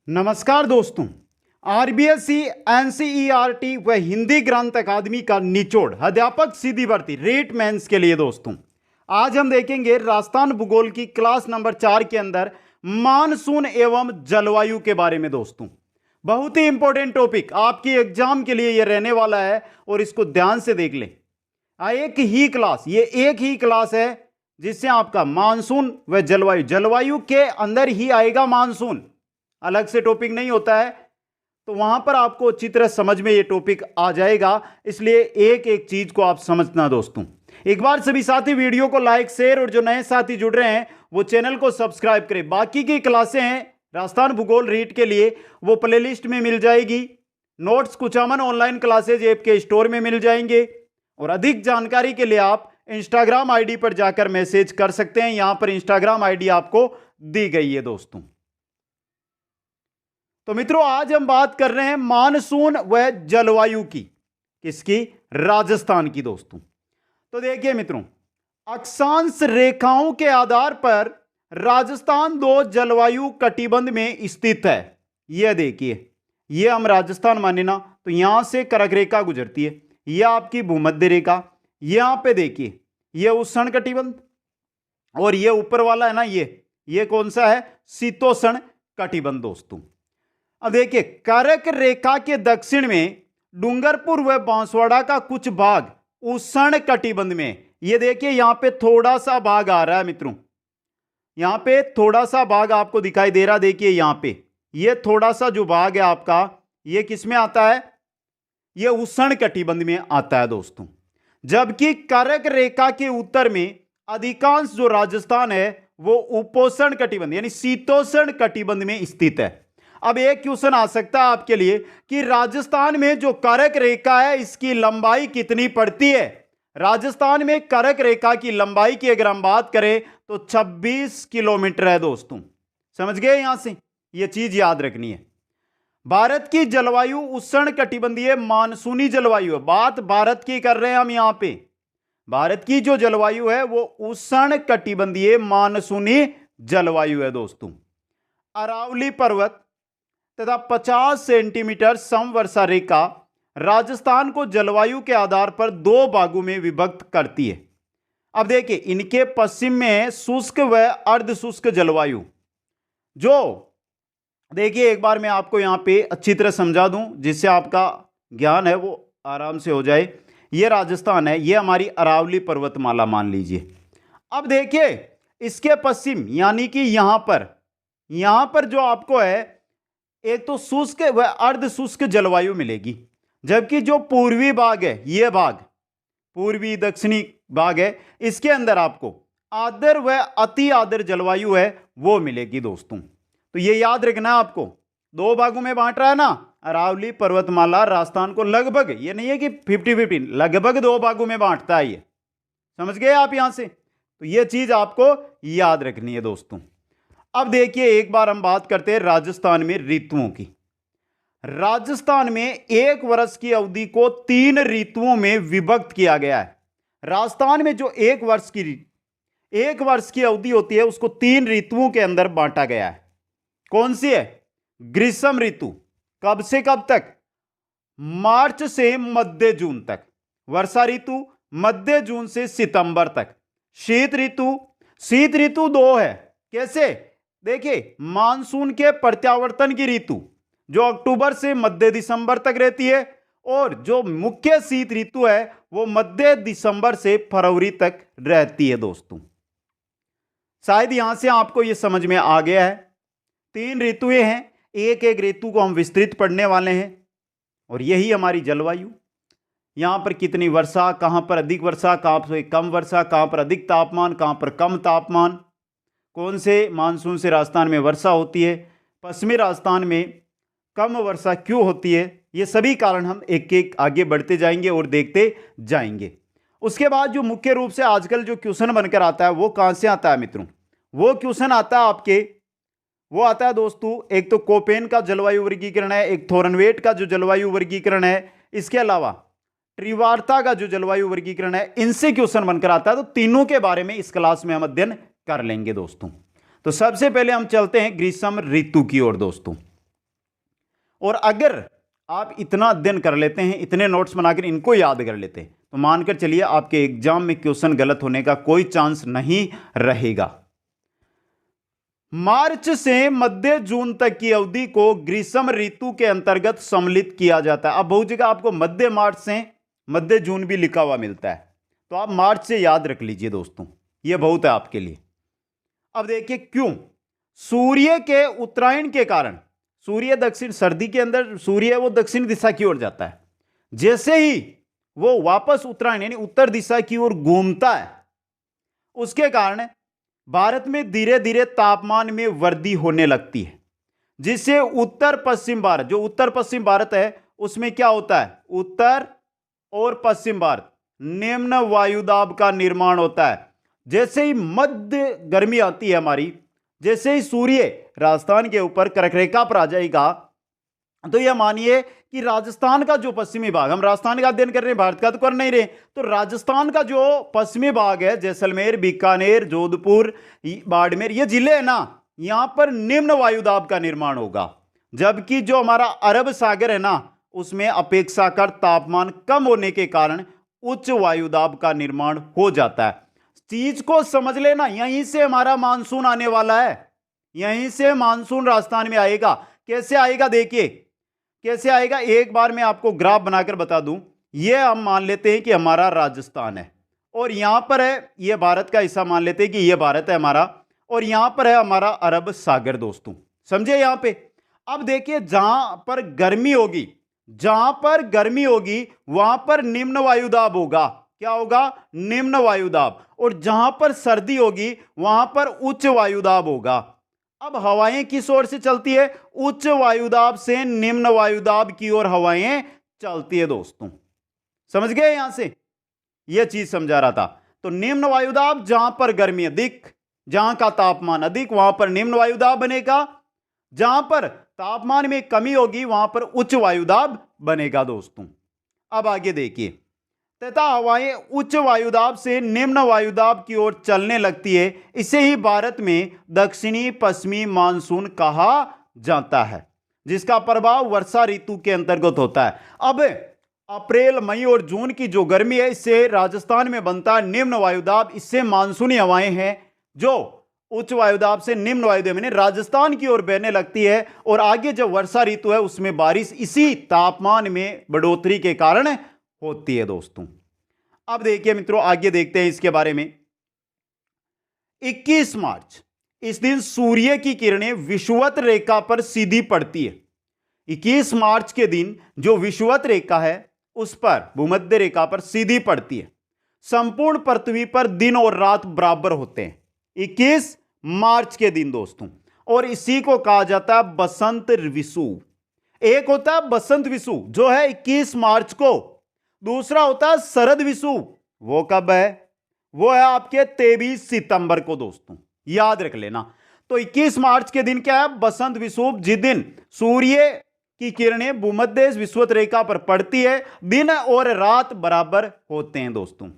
नमस्कार दोस्तों। RBSC, NCERT व हिंदी ग्रंथ अकादमी का निचोड़ अध्यापक सीधी भर्ती रेट मेंस के लिए दोस्तों आज हम देखेंगे राजस्थान भूगोल की क्लास नंबर 4 के अंदर मानसून एवं जलवायु के बारे में। दोस्तों बहुत ही इंपॉर्टेंट टॉपिक आपकी एग्जाम के लिए यह रहने वाला है और इसको ध्यान से देख लें। एक ही क्लास है जिससे आपका मानसून व जलवायु के अंदर ही आएगा मानसून, अलग से टॉपिक नहीं होता है। तो वहां पर आपको अच्छी तरह समझ में ये टॉपिक आ जाएगा, इसलिए एक एक चीज को आप समझना। दोस्तों एक बार सभी साथी वीडियो को लाइक शेयर और जो नए साथी जुड़ रहे हैं वो चैनल को सब्सक्राइब करें। बाकी की क्लासें हैं राजस्थान भूगोल रीट के लिए, वो प्लेलिस्ट में मिल जाएगी। Notes Kuchaman online classes app के स्टोर में मिल जाएंगे और अधिक जानकारी के लिए आप इंस्टाग्राम आईडी पर जाकर मैसेज कर सकते हैं। यहां पर इंस्टाग्राम आईडी आपको दी गई है। दोस्तों तो मित्रों आज हम बात कर रहे हैं मानसून व जलवायु की, किसकी? राजस्थान की। दोस्तों तो देखिए मित्रों, अक्षांश रेखाओं के आधार पर राजस्थान दो जलवायु कटिबंध में स्थित है। यह देखिए, यह हम राजस्थान माने ना, तो यहां से कर्क रेखा गुजरती है, यह आपकी भूमध्य रेखा। यहां पे देखिए यह उष्ण कटिबंध और यह ऊपर वाला है ना, यह कौन सा है? शीतोष्ण कटिबंध। दोस्तों अब देखिए, कर्क रेखा के दक्षिण में डूंगरपुर व बांसवाड़ा का कुछ भाग उष्ण कटिबंध में। ये देखिए यहां पे थोड़ा सा भाग आ रहा है मित्रों, यहां पे थोड़ा सा भाग आपको दिखाई दे रहा। देखिए यहां पे ये थोड़ा सा जो भाग है आपका, ये किस में आता है? ये उष्ण कटिबंध में आता है। दोस्तों जबकि कर्क रेखा के उत्तर में अधिकांश जो राजस्थान है वो उपोष्ण कटिबंध यानी शीतोष्ण कटिबंध में स्थित है। अब एक क्वेश्चन आ सकता है आपके लिए कि राजस्थान में जो कर्क रेखा है इसकी लंबाई कितनी पड़ती है? राजस्थान में कर्क रेखा की लंबाई की अगर हम बात करें तो 26 किलोमीटर है। दोस्तों समझ गए? यहां से यह चीज याद रखनी है। भारत की जलवायु उष्ण कटिबंधीय मानसूनी जलवायु है। बात भारत की कर रहे हैं हम यहां पे। भारत की जो जलवायु है वो उष्ण कटिबंधीय मानसूनी जलवायु है। दोस्तों अरावली पर्वत तथा 50 सेंटीमीटर समवर्षा रेखा राजस्थान को जलवायु के आधार पर दो भागों में विभक्त करती है। अब देखिए, इनके पश्चिम में शुष्क व अर्ध शुष्क जलवायु। जो देखिए एक बार मैं आपको यहां पे अच्छी तरह समझा दूं जिससे आपका ज्ञान है वो आराम से हो जाए। ये राजस्थान है, ये हमारी अरावली पर्वतमाला मान लीजिए। अब देखिए इसके पश्चिम यानी कि यहां पर जो आपको है एक तो शुष्क व अर्ध शुष्क जलवायु मिलेगी, जबकि जो पूर्वी भाग है, यह भाग पूर्वी दक्षिणी भाग है, इसके अंदर आपको आर्द्र व अति आर्द्र जलवायु है वो मिलेगी। दोस्तों तो ये याद रखना है आपको, दो भागों में बांट रहा है ना अरावली पर्वतमाला राजस्थान को। लगभग ये नहीं है कि 50-50, लगभग दो भागों में बांटता है ये। समझ गए आप यहां से? तो ये चीज आपको याद रखनी है। दोस्तों अब देखिए एक बार हम बात करते हैं राजस्थान में ऋतुओं की। राजस्थान में एक वर्ष की अवधि को 3 ऋतुओं में विभक्त किया गया है। राजस्थान में जो एक वर्ष की अवधि होती है उसको 3 ऋतुओं के अंदर बांटा गया है। कौन सी है? ग्रीष्म ऋतु, कब से कब तक? मार्च से मध्य जून तक। वर्षा ऋतु मध्य जून से सितंबर तक। शीत ऋतु 2 है। कैसे? देखिए मानसून के प्रत्यावर्तन की ऋतु जो अक्टूबर से मध्य दिसंबर तक रहती है, और जो मुख्य शीत ऋतु है वो मध्य दिसंबर से फरवरी तक रहती है। दोस्तों शायद यहां से आपको यह समझ में आ गया है। 3 ऋतुएं हैं, एक एक ऋतु को हम विस्तृत पढ़ने वाले हैं। और यही हमारी जलवायु, यहां पर कितनी वर्षा, कहां पर अधिक वर्षा, कहां पर कम वर्षा, कहां पर अधिक तापमान, कहां पर कम तापमान, कौन से मानसून से राजस्थान में वर्षा होती है, पश्चिमी राजस्थान में कम वर्षा क्यों होती है, ये सभी कारण हम एक एक आगे बढ़ते जाएंगे और देखते जाएंगे। उसके बाद जो मुख्य रूप से आजकल जो क्वेश्चन बनकर आता है वो कहां से आता है मित्रों? वो क्वेश्चन आता है वो आता है दोस्तों, एक तो कोपेन का जलवायु वर्गीकरण है, एक थोरनवेट का जो जलवायु वर्गीकरण है, इसके अलावा त्रिवार्ता का जो जलवायु वर्गीकरण है, इनसे क्वेश्चन बनकर आता है। तो तीनों के बारे में इस क्लास में हम अध्ययन कर लेंगे। दोस्तों तो सबसे पहले हम चलते हैं ग्रीष्म ऋतु की ओर। दोस्तों और अगर आप इतना अध्ययन कर लेते हैं, इतने नोट्स बनाकर इनको याद कर लेते हैं, तो मानकर चलिए आपके एग्जाम में क्वेश्चन गलत होने का कोई चांस नहीं रहेगा। मार्च से मध्य जून तक की अवधि को ग्रीष्म ऋतु के अंतर्गत सम्मिलित किया जाता है। अब बहुत जगह आपको मध्य मार्च से मध्य जून भी लिखा हुआ मिलता है, तो आप मार्च से याद रख लीजिए दोस्तों, यह बहुत है आपके लिए। अब देखिए क्यों, सूर्य के उत्तरायण के कारण, सूर्य दक्षिण, सर्दी के अंदर सूर्य वो दक्षिण दिशा की ओर जाता है, जैसे ही वो वापस उत्तरायण यानी उत्तर दिशा की ओर घूमता है, उसके कारण भारत में धीरे धीरे तापमान में वृद्धि होने लगती है, जिससे उत्तर पश्चिम भारत, जो उत्तर पश्चिम भारत है उसमें क्या होता है, उत्तर और पश्चिम भारत निम्न वायुदाब का निर्माण होता है। जैसे ही मध्य गर्मी आती है हमारी, जैसे ही सूर्य राजस्थान के ऊपर कर्क रेखा पर आ जाएगा, तो यह मानिए कि राजस्थान का जो पश्चिमी भाग, हम राजस्थान का अध्ययन कर रहे हैं, भारत का तो कर नहीं रहे, तो राजस्थान का जो पश्चिमी भाग है, जैसलमेर, बीकानेर, जोधपुर, बाड़मेर, ये जिले हैं ना, यहां पर निम्न वायुदाब का निर्माण होगा। जबकि जो हमारा अरब सागर है ना, उसमें अपेक्षाकृत तापमान कम होने के कारण उच्च वायुदाब का निर्माण हो जाता है। चीज को समझ लेना, यहीं से हमारा मानसून आने वाला है, यहीं से मानसून राजस्थान में आएगा। कैसे आएगा देखिए, कैसे आएगा, एक बार मैं आपको ग्राफ बनाकर बता दूं। यह हम मान लेते हैं कि हमारा राजस्थान है, और यहां पर है, यह भारत का हिस्सा मान लेते हैं कि यह भारत है हमारा, और यहां पर है हमारा अरब सागर दोस्तों, समझे यहां पे। अब देखिए जहां पर गर्मी होगी, जहां पर गर्मी होगी वहां पर निम्न वायुदाब होगा, क्या होगा, निम्न वायुदाब, और जहां पर सर्दी होगी वहां पर उच्च वायुदाब होगा। अब हवाएं किस ओर से चलती है, उच्च वायुदाब से निम्न वायुदाब की ओर हवाएं चलती है दोस्तों, समझ गए यहां से, यह चीज समझा रहा था। तो निम्न वायुदाब, जहां पर गर्मी अधिक, जहां का तापमान अधिक, वहां पर निम्न वायुदाब बनेगा, जहां पर तापमान में कमी होगी वहां पर उच्च वायुदाब बनेगा दोस्तों। अब आगे देखिए, तथा हवाएं उच्च वायुदाब से निम्न वायुदाब की ओर चलने लगती है, इसे ही भारत में दक्षिणी पश्चिमी मानसून कहा जाता है, जिसका प्रभाव वर्षा ऋतु के अंतर्गत होता है। अब अप्रैल, मई और जून की जो गर्मी है, इससे राजस्थान में बनता है निम्न वायुदाब, इससे मानसूनी हवाएं हैं जो उच्च वायुदाब से निम्न वायुदाब यानी राजस्थान की ओर बहने लगती है, और आगे जब वर्षा ऋतु है उसमें बारिश इसी तापमान में बढ़ोतरी के कारण होती है दोस्तों। अब देखिए मित्रों, आगे देखते हैं इसके बारे में। 21 मार्च, इस दिन सूर्य की किरणें विषुवत रेखा पर सीधी पड़ती है। 21 मार्च के दिन जो विषुवत रेखा है उस पर, भूमध्य रेखा पर सीधी पड़ती है। संपूर्ण पृथ्वी पर दिन और रात बराबर होते हैं 21 मार्च के दिन दोस्तों, और इसी को कहा जाता है बसंत विषुव। एक होता है बसंत विषुव जो है 21 मार्च को, दूसरा होता है शरद विषुव, वो कब है, वो है आपके 23 सितंबर को दोस्तों, याद रख लेना। तो 21 मार्च के दिन क्या है, बसंत विषुव, जिस दिन सूर्य की किरणें भूमध्य विषुवत रेखा पर पड़ती है, दिन और रात बराबर होते हैं दोस्तों।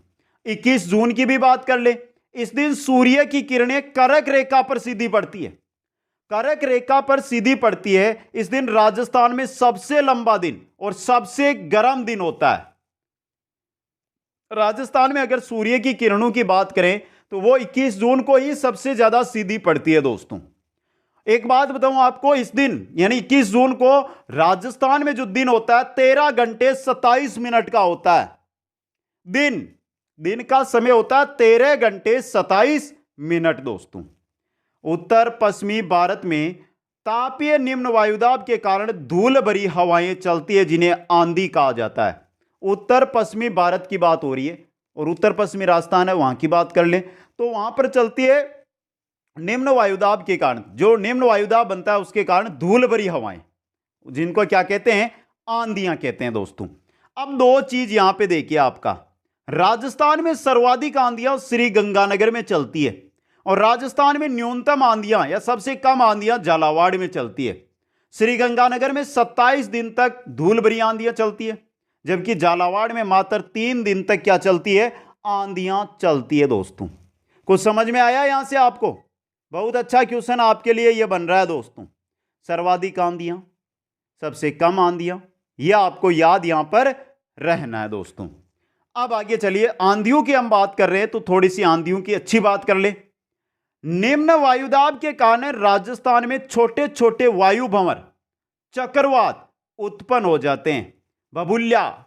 21 जून की भी बात कर ले, इस दिन सूर्य की किरणें कर्क रेखा पर सीधी पड़ती है, कर्क रेखा पर सीधी पड़ती है। इस दिन राजस्थान में सबसे लंबा दिन और सबसे गर्म दिन होता है। राजस्थान में अगर सूर्य की किरणों की बात करें तो वो 21 जून को ही सबसे ज्यादा सीधी पड़ती है दोस्तों। एक बात बताऊं आपको, इस दिन यानी 21 जून को राजस्थान में जो दिन होता है 13 घंटे 27 मिनट का होता है। दिन का समय होता है 13 घंटे 27 मिनट दोस्तों। उत्तर पश्चिमी भारत में तापीय निम्न वायुदाब के कारण धूल भरी हवाएं चलती है, जिन्हें आंधी कहा जाता है। उत्तर पश्चिमी भारत की बात हो रही है, और उत्तर पश्चिमी राजस्थान है वहां की बात कर लें तो वहां पर चलती है निम्न वायुदाब के कारण, जो निम्न वायुदाब बनता है उसके कारण धूल भरी हवाएं, जिनको क्या कहते हैं, आंधियां कहते हैं दोस्तों। अब दो चीज यहां पे देखिए, आपका राजस्थान में सर्वाधिक आंधियां श्री गंगानगर में चलती है, और राजस्थान में न्यूनतम आंधियां या सबसे कम आंधियां झालावाड़ में चलती है। श्री गंगानगर में 27 दिन तक धूल भरी आंधियां चलती है, जबकि झालावाड़ में मात्र 3 दिन तक क्या चलती है, आंधियां चलती है दोस्तों। कुछ समझ में आया यहां से आपको? बहुत अच्छा क्वेश्चन आपके लिए यह बन रहा है दोस्तों। सर्वाधिक आंधियां, सबसे कम आंधियां, यह आपको याद यहां पर रहना है दोस्तों। अब आगे चलिए, आंधियों की हम बात कर रहे हैं तो थोड़ी सी आंधियों की अच्छी बात कर ले। निम्न वायुदाब के कारण राजस्थान में छोटे छोटे वायु भंवर, चक्रवात उत्पन्न हो जाते हैं। बबुल्या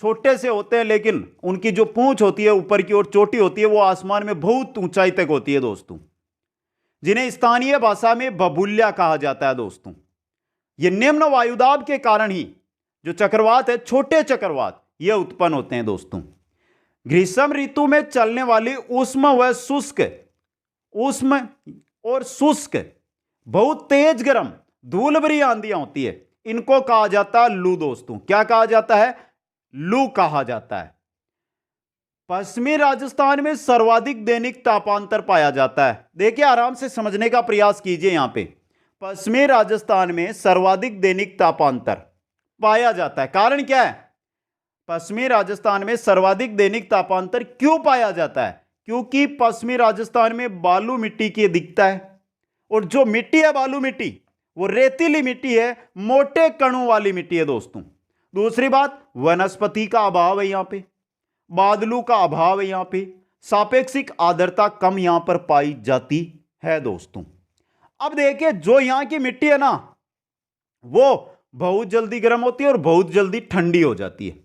छोटे से होते हैं, लेकिन उनकी जो पूंछ होती है ऊपर की ओर चोटी होती है, वो आसमान में बहुत ऊंचाई तक होती है दोस्तों, जिन्हें स्थानीय भाषा में बबुल्या कहा जाता है दोस्तों। ये निम्न वायुदाब के कारण ही जो चक्रवात है, छोटे चक्रवात, ये उत्पन्न होते हैं दोस्तों। ग्रीष्म ऋतु में चलने वाली उष्म और शुष्क बहुत तेज गर्म धूल भरी आंधियां होती है, इनको कहा जाता है लू दोस्तों। क्या कहा जाता है? लू कहा जाता है। पश्चिमी राजस्थान में सर्वाधिक दैनिक तापांतर पाया जाता है। देखिए, आराम से समझने का प्रयास कीजिए। यहां पे पश्चिमी राजस्थान में सर्वाधिक दैनिक तापांतर पाया जाता है। कारण क्या है? पश्चिमी राजस्थान में सर्वाधिक दैनिक तापांतर क्यों पाया जाता है? क्योंकि पश्चिमी राजस्थान में बालू मिट्टी की अधिकता है, और जो मिट्टी है बालू मिट्टी, वो रेतीली मिट्टी है, मोटे कणों वाली मिट्टी है दोस्तों। दूसरी बात, वनस्पति का अभाव है, यहां पे बादलों का अभाव है, यहां पे सापेक्षिक आर्द्रता कम यहां पर पाई जाती है दोस्तों। अब देखिए, जो यहां की मिट्टी है ना, वो बहुत जल्दी गर्म होती है और बहुत जल्दी ठंडी हो जाती है।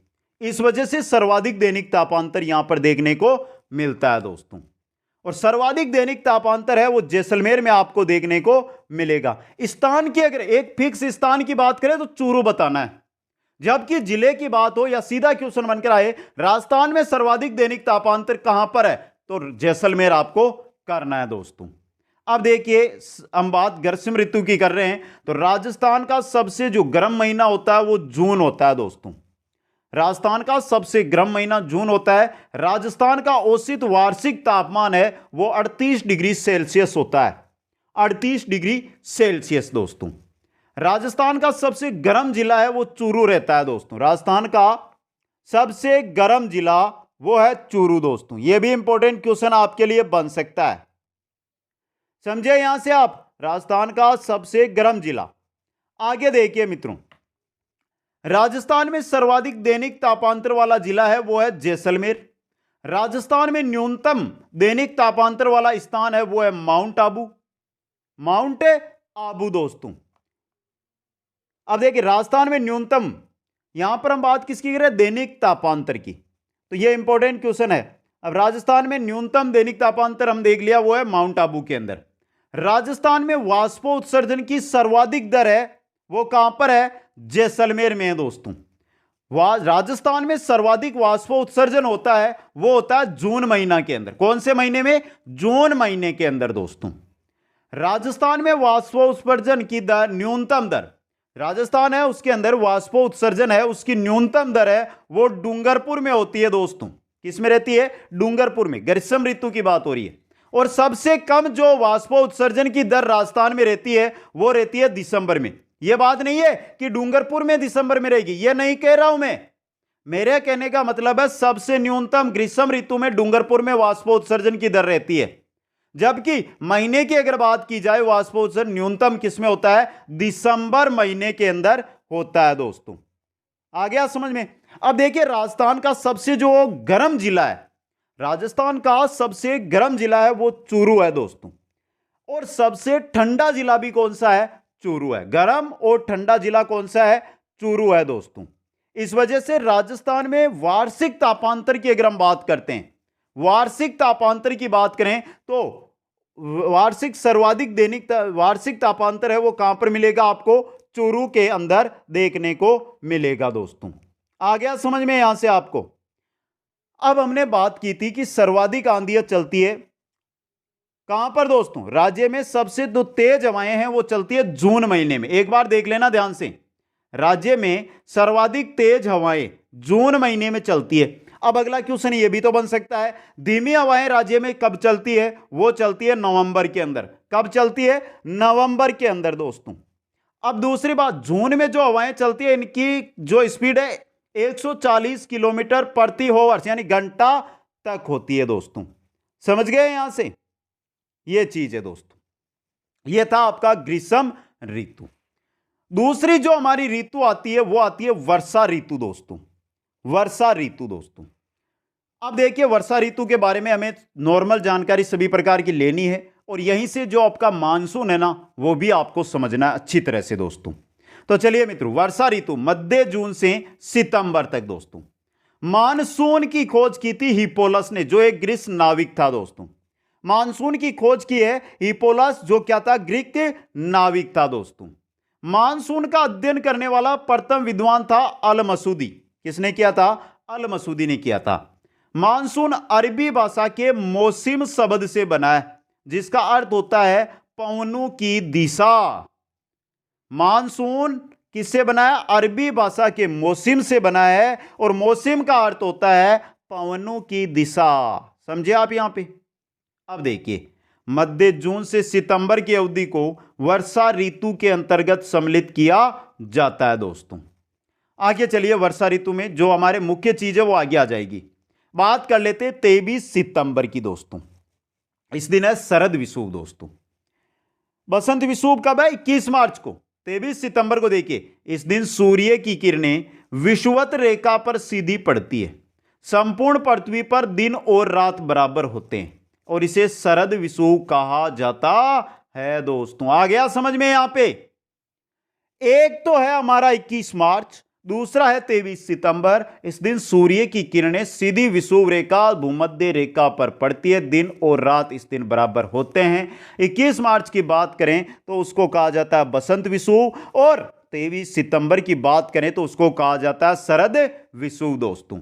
इस वजह से सर्वाधिक दैनिक तापांतर यहां पर देखने को मिलता है दोस्तों। और सर्वाधिक दैनिक तापांतर है वो जैसलमेर में आपको देखने को मिलेगा। स्थान की अगर एक फिक्स स्थान की बात करें तो चूरू बताना है, जबकि जिले की बात हो या सीधा क्वेश्चन बनकर आए राजस्थान में सर्वाधिक दैनिक तापांतर कहां पर है, तो जैसलमेर आपको करना है दोस्तों। अब देखिए, हम बात ग्रीष्म ऋतु की कर रहे हैं, तो राजस्थान का सबसे जो गर्म महीना होता है वो जून होता है दोस्तों। राजस्थान का सबसे गर्म महीना जून होता है। राजस्थान का औसत वार्षिक तापमान है वो 38 डिग्री सेल्सियस होता है। 38 डिग्री सेल्सियस दोस्तों। राजस्थान का सबसे गर्म जिला है वो चूरू रहता है दोस्तों। राजस्थान का सबसे गर्म जिला वो है चूरू दोस्तों। यह भी इंपॉर्टेंट क्वेश्चन आपके लिए बन सकता है, समझे यहां से आप, राजस्थान का सबसे गर्म जिला। आगे देखिए मित्रों, राजस्थान में सर्वाधिक दैनिक तापांतर वाला जिला है वो है जैसलमेर। राजस्थान में न्यूनतम दैनिक तापांतर वाला स्थान है वो है माउंट आबू दोस्तों। अब देखिए, राजस्थान में न्यूनतम, यहां पर हम बात किसकी कर रहे हैं? दैनिक तापांतर की, तो यह इंपॉर्टेंट क्वेश्चन है। अब राजस्थान में न्यूनतम दैनिक तापांतर हम देख लिया, वो है माउंट आबू के अंदर। राजस्थान में वाष्पोत्सर्जन की सर्वाधिक दर है वो कहां पर है? जैसलमेर में है दोस्तों। राजस्थान में सर्वाधिक वाष्पोत्सर्जन होता है वो होता है जून महीना के अंदर। कौन से महीने में? जून महीने के अंदर दोस्तों। राजस्थान में वाष्पोत्सर्जन की दर, न्यूनतम दर, राजस्थान है उसके अंदर वाष्पोत्सर्जन है, उसकी न्यूनतम दर है वो डूंगरपुर में होती है दोस्तों। किस में रहती है? डूंगरपुर में। ग्रीष्म ऋतु की बात हो रही है। और सबसे कम जो वाष्पोत्सर्जन की दर राजस्थान में रहती है वो रहती है दिसंबर में। यह बात नहीं है कि डूंगरपुर में दिसंबर में रहेगी, यह नहीं कह रहा हूं मैं। मेरे कहने का मतलब है सबसे न्यूनतम ग्रीष्म ऋतु में डूंगरपुर में वाष्पोत्सर्जन की दर रहती है, जबकि महीने की अगर बात की जाए वाष्पोत्सर्जन न्यूनतम किसमें होता है? दिसंबर महीने के अंदर होता है दोस्तों। आ गया समझ में? अब देखिए, राजस्थान का सबसे जो गर्म जिला है, राजस्थान का सबसे गर्म जिला है वो चूरू है दोस्तों। और सबसे ठंडा जिला भी कौन सा है? चूरू है। गर्म और ठंडा जिला कौन सा है? चूरू है दोस्तों। इस वजह से राजस्थान में वार्षिक तापांतर की अगर हम बात करते हैं, वार्षिक तापांतर की बात करें तो वार्षिक सर्वाधिक दैनिक वार्षिक तापांतर है वो कहां पर मिलेगा? आपको चूरू के अंदर देखने को मिलेगा दोस्तों। आ गया समझ में यहां से आपको? अब हमने बात की थी कि सर्वाधिक आंधियां चलती है कहां पर दोस्तों? राज्य में सबसे जो तेज हवाएं हैं वो चलती है जून महीने में। एक बार देख लेना ध्यान से, राज्य में सर्वाधिक तेज हवाएं जून महीने में चलती है। अब अगला क्वेश्चन ये भी तो बन सकता है, धीमी हवाएं राज्य में कब चलती है? वो चलती है नवंबर के अंदर। कब चलती है? नवंबर के अंदर दोस्तों। अब दूसरी बात, जून में जो हवाएं चलती है इनकी जो स्पीड है 140 किलोमीटर प्रति आवर्स यानी घंटा तक होती है दोस्तों। समझ गए यहां से? ये चीज है दोस्तों। ये था आपका ग्रीष्म ऋतु। दूसरी जो हमारी ऋतु आती है वो आती है वर्षा ऋतु दोस्तों, वर्षा ऋतु दोस्तों। अब देखिए वर्षा ऋतु के बारे में हमें नॉर्मल जानकारी सभी प्रकार की लेनी है और यहीं से जो आपका मानसून है ना वो भी आपको समझना है अच्छी तरह से दोस्तों। तो चलिए मित्रों, वर्षा ऋतु मध्य जून से सितंबर तक दोस्तों। मानसून की खोज की थी हिप्पोलस ने, जो एक ग्रीक नाविक था दोस्तों। मानसून की खोज की है हिप्पोलस, जो क्या था, ग्रीक नाविक था दोस्तों। मानसून का अध्ययन करने वाला प्रथम विद्वान था अल मसूदी। किसने किया था? अल मसूदी ने किया था। मानसून अरबी भाषा के मौसम शब्द से बना है, जिसका अर्थ होता है पवनों की दिशा। मानसून किससे बना है? अरबी भाषा के मौसम से बना है और मौसम का अर्थ होता है पवनों की दिशा। समझे आप यहां पे? अब देखिए, मध्य जून से सितंबर की अवधि को वर्षा ऋतु के अंतर्गत सम्मिलित किया जाता है दोस्तों। आगे चलिए, वर्षा ऋतु में जो हमारे मुख्य चीज है वो आगे आ जाएगी। बात कर लेते हैं 23 सितंबर की दोस्तों। इस दिन है शरद विषुव दोस्तों। बसंत विषुव कब है? 21 मार्च को। 23 सितंबर को देखिए, इस दिन सूर्य की किरणें विषुवत रेखा पर सीधी पड़ती है। संपूर्ण पृथ्वी पर दिन और रात बराबर होते हैं और इसे शरद विषुव कहा जाता है दोस्तों। आ गया समझ में? यहां पे एक तो है हमारा 21 मार्च, दूसरा है 23 सितंबर। इस दिन सूर्य की किरणें सीधी विषुव रेखा भूमध्य रेखा पर पड़ती है। दिन और रात इस दिन बराबर होते हैं। 21 मार्च की बात करें तो उसको कहा जाता है बसंत विषुव और 23 सितंबर की बात करें तो उसको कहा जाता है शरद विषुव दोस्तों।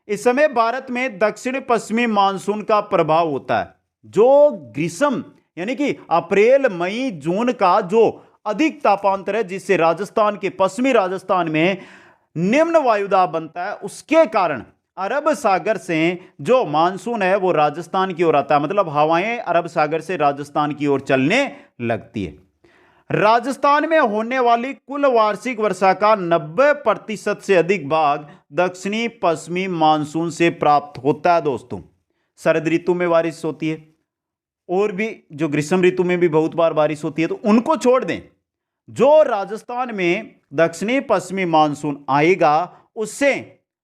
इस समय भारत में दक्षिण पश्चिमी मानसून का प्रभाव होता है। जो ग्रीष्म यानी कि अप्रैल मई जून का जो अधिक तापांतर है, जिससे राजस्थान के पश्चिमी राजस्थान में निम्न वायुदाब बनता है, उसके कारण अरब सागर से जो मानसून है वो राजस्थान की ओर आता है। मतलब हवाएं अरब सागर से राजस्थान की ओर चलने लगती है। राजस्थान में होने वाली कुल वार्षिक वर्षा का 90% से अधिक भाग दक्षिणी पश्चिमी मानसून से प्राप्त होता है दोस्तों। शरद ऋतु में बारिश होती है और भी जो ग्रीष्म ऋतु में भी बहुत बार बारिश होती है, तो उनको छोड़ दें। जो राजस्थान में दक्षिणी पश्चिमी मानसून आएगा उससे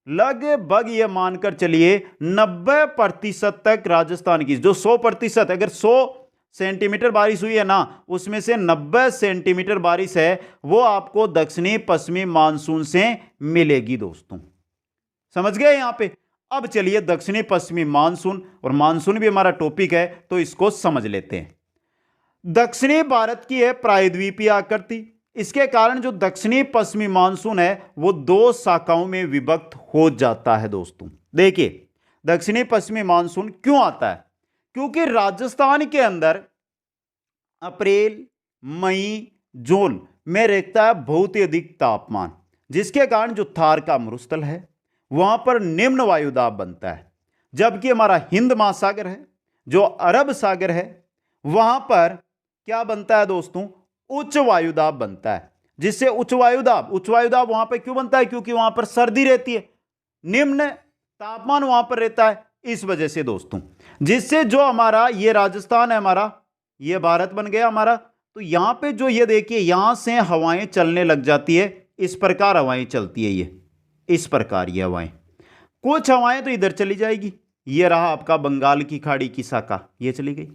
लगभग यह मानकर चलिए 90% तक राजस्थान की जो 100%, अगर 100 सेंटीमीटर बारिश हुई है ना, उसमें से 90 सेंटीमीटर बारिश है वो आपको दक्षिणी पश्चिमी मानसून से मिलेगी दोस्तों। समझ गए यहां पे? अब चलिए दक्षिणी पश्चिमी मानसून, और मानसून भी हमारा टॉपिक है तो इसको समझ लेते हैं। दक्षिणी भारत की है प्रायद्वीपीय आकृति। इसके कारण जो दक्षिणी पश्चिमी मानसून है वो 2 शाखाओं में विभक्त हो जाता है दोस्तों। देखिए, दक्षिणी पश्चिमी मानसून क्यों आता है? क्योंकि राजस्थान के अंदर अप्रैल मई जून में रहता है बहुत ही अधिक तापमान, जिसके कारण जो थार का मरुस्थल है वहां पर निम्न वायुदाब बनता है। जबकि हमारा हिंद महासागर है, जो अरब सागर है, वहां पर क्या बनता है दोस्तों? उच्च वायुदाब बनता है। जिससे उच्च वायुदाब वहां पर क्यों बनता है? क्योंकि वहां पर सर्दी रहती है, निम्न तापमान वहां पर रहता है, इस वजह से दोस्तों। जिससे जो हमारा ये राजस्थान है, हमारा ये भारत बन गया हमारा, तो यहां पे जो ये देखिए यहां से हवाएं चलने लग जाती है। इस प्रकार हवाएं चलती है, ये इस प्रकार ये हवाएं। कुछ हवाएं तो इधर चली जाएगी, ये रहा आपका बंगाल की खाड़ी की शाखा, ये चली गई।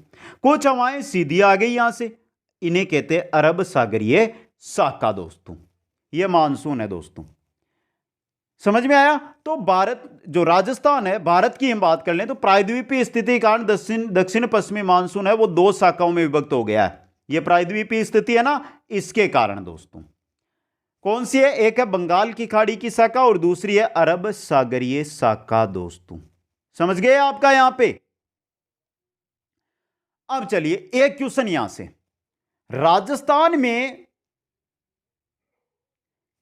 कुछ हवाएं सीधी आ गई यहां से, इन्हें कहते हैं अरब सागरीय शाखा दोस्तों। ये मानसून है दोस्तों। समझ में आया? तो भारत जो राजस्थान है, भारत की हम बात कर लें तो प्रायद्वीपीय स्थिति के कारण दक्षिण पश्चिमी मानसून है वो 2 शाखाओं में विभक्त हो गया है। ये प्रायद्वीपीय स्थिति है ना, इसके कारण दोस्तों। कौन सी है? एक है बंगाल की खाड़ी की शाखा और दूसरी है अरब सागरीय शाखा दोस्तों। समझ गए आपका यहां पे? अब चलिए एक क्वेश्चन यहां से, राजस्थान में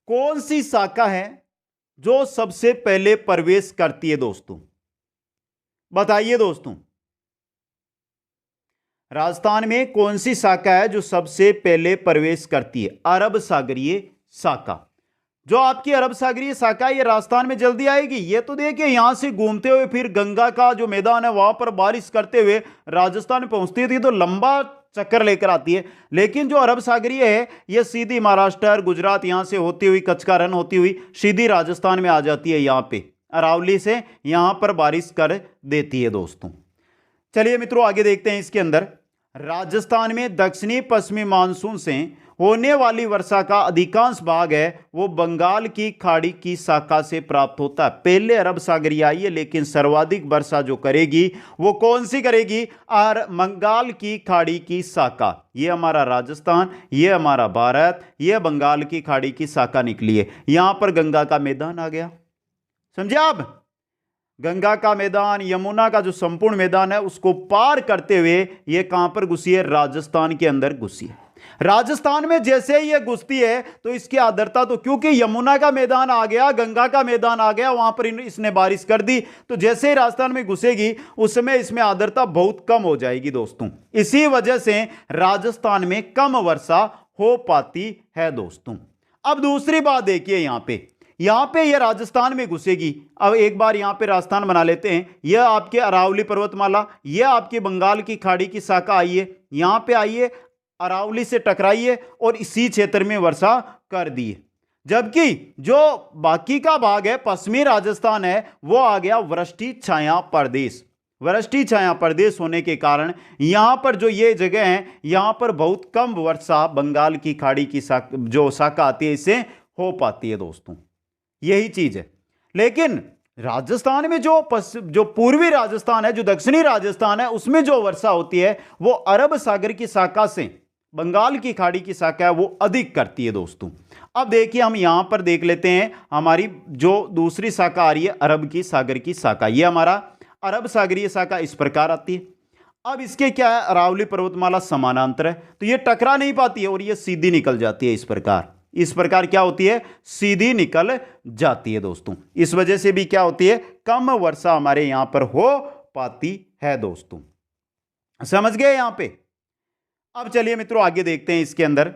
कौन सी शाखा है जो सबसे पहले प्रवेश करती है दोस्तों? बताइए दोस्तों, राजस्थान में कौन सी शाखा है जो सबसे पहले प्रवेश करती है? अरब सागरीय शाखा। जो आपकी अरब सागरीय शाखा ये राजस्थान में जल्दी आएगी। ये तो देखिए यहां से घूमते हुए फिर गंगा का जो मैदान है वहां पर बारिश करते हुए राजस्थान में पहुंचती थी, तो लंबा चक्कर लेकर आती है। लेकिन जो अरब सागरीय है ये सीधी महाराष्ट्र गुजरात यहां से होती हुई कच्छ का रन होती हुई सीधी राजस्थान में आ जाती है, यहां पे अरावली से यहां पर बारिश कर देती है दोस्तों। चलिए मित्रों आगे देखते हैं इसके अंदर। राजस्थान में दक्षिणी पश्चिमी मानसून से होने वाली वर्षा का अधिकांश भाग है वो बंगाल की खाड़ी की शाखा से प्राप्त होता है। पहले अरब सागरीय आई है, लेकिन सर्वाधिक वर्षा जो करेगी वो कौन सी करेगी? बंगाल की खाड़ी की शाखा। ये हमारा राजस्थान, ये हमारा भारत, ये बंगाल की खाड़ी की शाखा निकली है। यहां पर गंगा का मैदान आ गया, समझे आप? गंगा का मैदान, यमुना का जो संपूर्ण मैदान है उसको पार करते हुए ये कहां पर घुसी है? राजस्थान के अंदर घुसी है। राजस्थान में जैसे ही ये घुसती है तो इसकी आर्द्रता, तो क्योंकि यमुना का मैदान आ गया, गंगा का मैदान आ गया, वहां पर इसने बारिश कर दी, तो जैसे ही राजस्थान में घुसेगी उस समय इसमें आर्द्रता बहुत कम हो जाएगी दोस्तों। इसी वजह से राजस्थान में कम वर्षा हो पाती है दोस्तों। अब दूसरी बात देखिए, यहां पे ये राजस्थान में घुसेगी। अब एक बार यहां पे राजस्थान बना लेते हैं। यह आपके अरावली पर्वतमाला, यह आपकी बंगाल की खाड़ी की शाखा आई है, यहां पे आइए, अरावली से टकराई है और इसी क्षेत्र में वर्षा कर दी है। जबकि जो बाकी का भाग है, पश्चिमी राजस्थान है, वो आ गया वृष्टि छाया प्रदेश। वृष्टि छाया प्रदेश होने के कारण यहां पर जो ये जगह है, यहां पर बहुत कम वर्षा बंगाल की खाड़ी की जो शाखा आती है इससे हो पाती है दोस्तों। यही चीज है। लेकिन राजस्थान में जो पूर्वी राजस्थान है, जो दक्षिणी राजस्थान है, उसमें जो वर्षा होती है वो अरब सागर की शाखा से, बंगाल की खाड़ी की शाखा है, वो अधिक करती है दोस्तों। अब देखिए हम यहां पर देख लेते हैं हमारी जो दूसरी शाखा आ रही है अरब की सागर की शाखा। ये हमारा अरब सागरीय शाखा इस प्रकार आती है। अब इसके क्या है, अरावली पर्वतमाला समानांतर है तो ये टकरा नहीं पाती है और ये सीधी निकल जाती है। इस प्रकार क्या होती है? सीधी निकल जाती है दोस्तों। इस वजह से भी क्या होती है? कम वर्षा हमारे यहां पर हो पाती है दोस्तों। समझ गए यहां पे? अब चलिए मित्रों आगे देखते हैं इसके अंदर।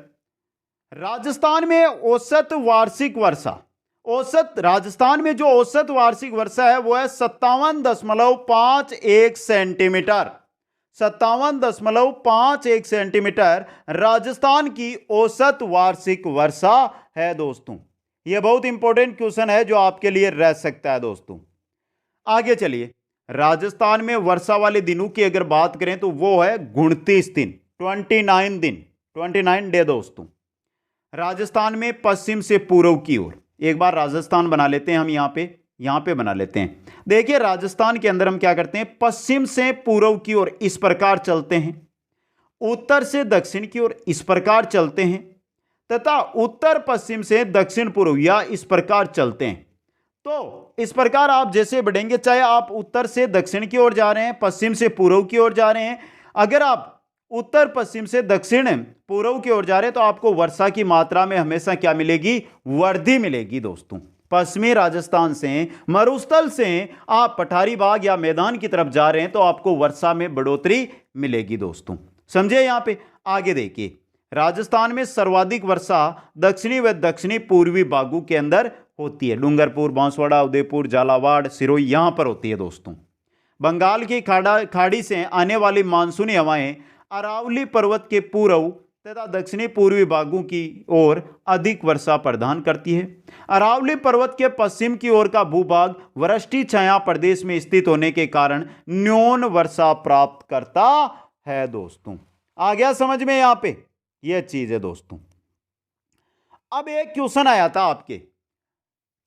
राजस्थान में औसत वार्षिक वर्षा, राजस्थान में जो औसत वार्षिक वर्षा है वो है 57.51 सेंटीमीटर। 57.51 सेंटीमीटर राजस्थान की औसत वार्षिक वर्षा है दोस्तों। यह बहुत इंपॉर्टेंट क्वेश्चन है जो आपके लिए रह सकता है दोस्तों। आगे चलिए, राजस्थान में वर्षा वाले दिनों की अगर बात करें तो वो है 29 दिन, 29 दिन, 29 डे दोस्तों। राजस्थान में पश्चिम से पूर्व की ओर, एक बार राजस्थान बना लेते हैं हम, यहां पे बना लेते हैं। देखिए राजस्थान के अंदर हम क्या करते हैं, पश्चिम से पूर्व की ओर इस प्रकार चलते हैं, उत्तर से दक्षिण की ओर इस प्रकार चलते हैं, तथा उत्तर पश्चिम से दक्षिण पूर्व या इस प्रकार चलते हैं। तो इस प्रकार आप जैसे बढ़ेंगे, चाहे आप उत्तर से दक्षिण की ओर जा रहे हैं, पश्चिम से पूर्व की ओर जा रहे हैं, अगर आप उत्तर पश्चिम से दक्षिण पूर्व की ओर जा रहे हैं तो आपको वर्षा की मात्रा में हमेशा क्या मिलेगी? वृद्धि मिलेगी दोस्तों। पश्चिमी राजस्थान से, मरुस्थल से आप पठारी बाग या मैदान की तरफ जा रहे हैं तो आपको वर्षा में बढ़ोतरी मिलेगी दोस्तों। समझे? यहां पे आगे देखिए, राजस्थान में सर्वाधिक वर्षा दक्षिणी व दक्षिणी पूर्वी बागों के अंदर होती है। डूंगरपुर, बांसवाड़ा, उदयपुर, झालावाड़, सिरोही यहां पर होती है दोस्तों। बंगाल की खाड़ी से आने वाली मानसूनी हवाएं अरावली पर्वत के पूर्व तथा दक्षिणी पूर्वी भागों की ओर अधिक वर्षा प्रदान करती है। अरावली पर्वत के पश्चिम की ओर का भूभाग वृष्टि छाया प्रदेश में स्थित होने के कारण न्यून वर्षा प्राप्त करता है दोस्तों। आ गया समझ में? यहां पे यह चीज है दोस्तों। अब एक क्वेश्चन आया था आपके,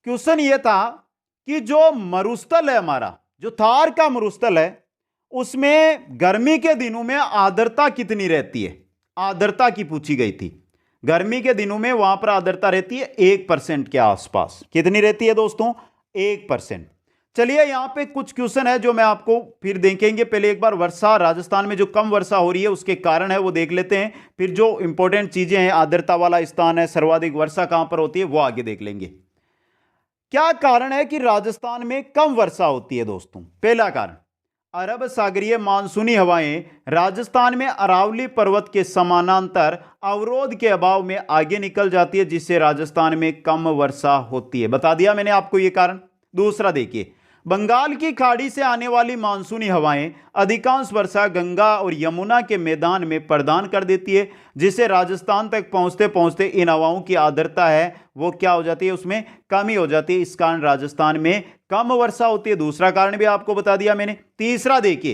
क्वेश्चन यह था कि जो मरुस्थल है हमारा, जो थार का मरुस्थल है, उसमें गर्मी के दिनों में आर्द्रता कितनी रहती है? आर्द्रता की पूछी गई थी। गर्मी के दिनों में वहां पर आर्द्रता रहती है 1% के आसपास। कितनी रहती है दोस्तों? 1%। चलिए यहां पे कुछ क्वेश्चन है जो मैं आपको फिर देखेंगे। पहले एक बार वर्षा, राजस्थान में जो कम वर्षा हो रही है उसके कारण है वो देख लेते हैं, फिर जो इंपॉर्टेंट चीजें हैं, आर्द्रता वाला स्थान है, सर्वाधिक वर्षा कहां पर होती है वो आगे देख लेंगे। क्या कारण है कि राजस्थान में कम वर्षा होती है दोस्तों? पहला कारण, अरब सागरीय मानसूनी हवाएं राजस्थान में अरावली पर्वत के समानांतर अवरोध के अभाव में आगे निकल जाती है, जिससे राजस्थान में कम वर्षा होती है। बता दिया मैंने आपको ये कारण। दूसरा देखिए, बंगाल की खाड़ी से आने वाली मानसूनी हवाएं अधिकांश वर्षा गंगा और यमुना के मैदान में प्रदान कर देती है, जिससे राजस्थान तक पहुंचते पहुंचते इन हवाओं की आर्द्रता है वो क्या हो जाती है, उसमें कमी हो जाती है। इस कारण राजस्थान में कम वर्षा होती है। दूसरा कारण भी आपको बता दिया मैंने। तीसरा देखिए,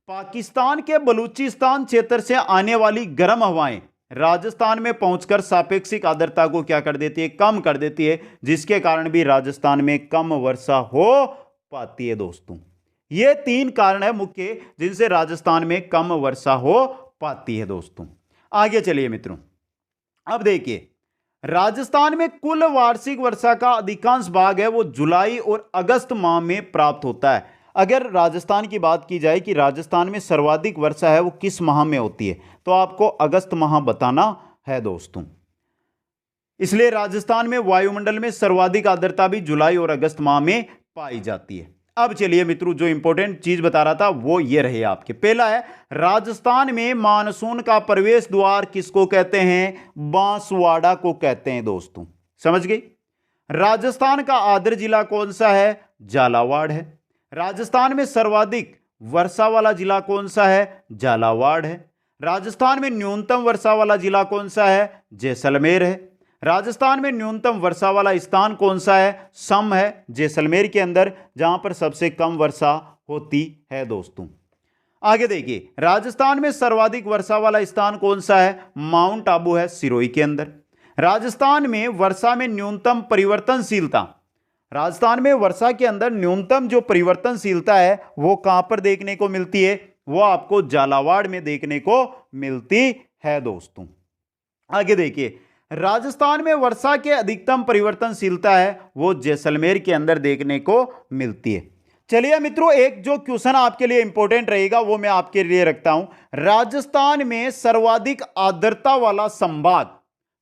पाकिस्तान के बलूचिस्तान क्षेत्र से आने वाली गर्म हवाएं राजस्थान में पहुंचकर सापेक्षिक आर्द्रता को क्या कर देती है, कम कर देती है, जिसके कारण भी राजस्थान में कम वर्षा हो पाती है दोस्तों। ये 3 कारण है मुख्य जिनसे राजस्थान में कम वर्षा हो पाती है दोस्तों। आगे चलिए मित्रों, अब देखिए राजस्थान में कुल वार्षिक वर्षा का अधिकांश भाग है वो जुलाई और अगस्त माह में प्राप्त होता है। अगर राजस्थान की बात की जाए कि राजस्थान में सर्वाधिक वर्षा है वो किस माह में होती है, तो आपको अगस्त माह बताना है दोस्तों। इसलिए राजस्थान में वायुमंडल में सर्वाधिक आर्द्रता भी जुलाई और अगस्त माह में पाई जाती है। अब चलिए मित्रों, जो इंपॉर्टेंट चीज बता रहा था वो ये रहे आपके। पहला है, राजस्थान में मानसून का प्रवेश द्वार किसको कहते हैं, बांसवाड़ा को कहते हैं दोस्तों। समझ गए। राजस्थान का आर्द्र जिला कौन सा है, झालावाड़ है। राजस्थान में सर्वाधिक वर्षा वाला जिला कौन सा है, झालावाड़ है। राजस्थान में न्यूनतम वर्षा वाला जिला कौन सा है, जैसलमेर है। राजस्थान में न्यूनतम वर्षा वाला स्थान कौन सा है, सम है, जैसलमेर के अंदर, जहां पर सबसे कम वर्षा होती है दोस्तों। आगे देखिए, राजस्थान में सर्वाधिक वर्षा वाला स्थान कौन सा है, माउंट आबू है, सिरोही के अंदर। राजस्थान में वर्षा में न्यूनतम परिवर्तनशीलता, राजस्थान में वर्षा के अंदर न्यूनतम जो परिवर्तनशीलता है वो कहां पर देखने को मिलती है, वो आपको झालावाड़ में देखने को मिलती है दोस्तों। आगे देखिए, राजस्थान में वर्षा के अधिकतम परिवर्तनशीलता है वो जैसलमेर के अंदर देखने को मिलती है। चलिए मित्रों, एक जो क्वेश्चन आपके लिए इंपॉर्टेंट रहेगा वो मैं आपके लिए रखता हूं। राजस्थान में सर्वाधिक आर्द्रता वाला संभाग,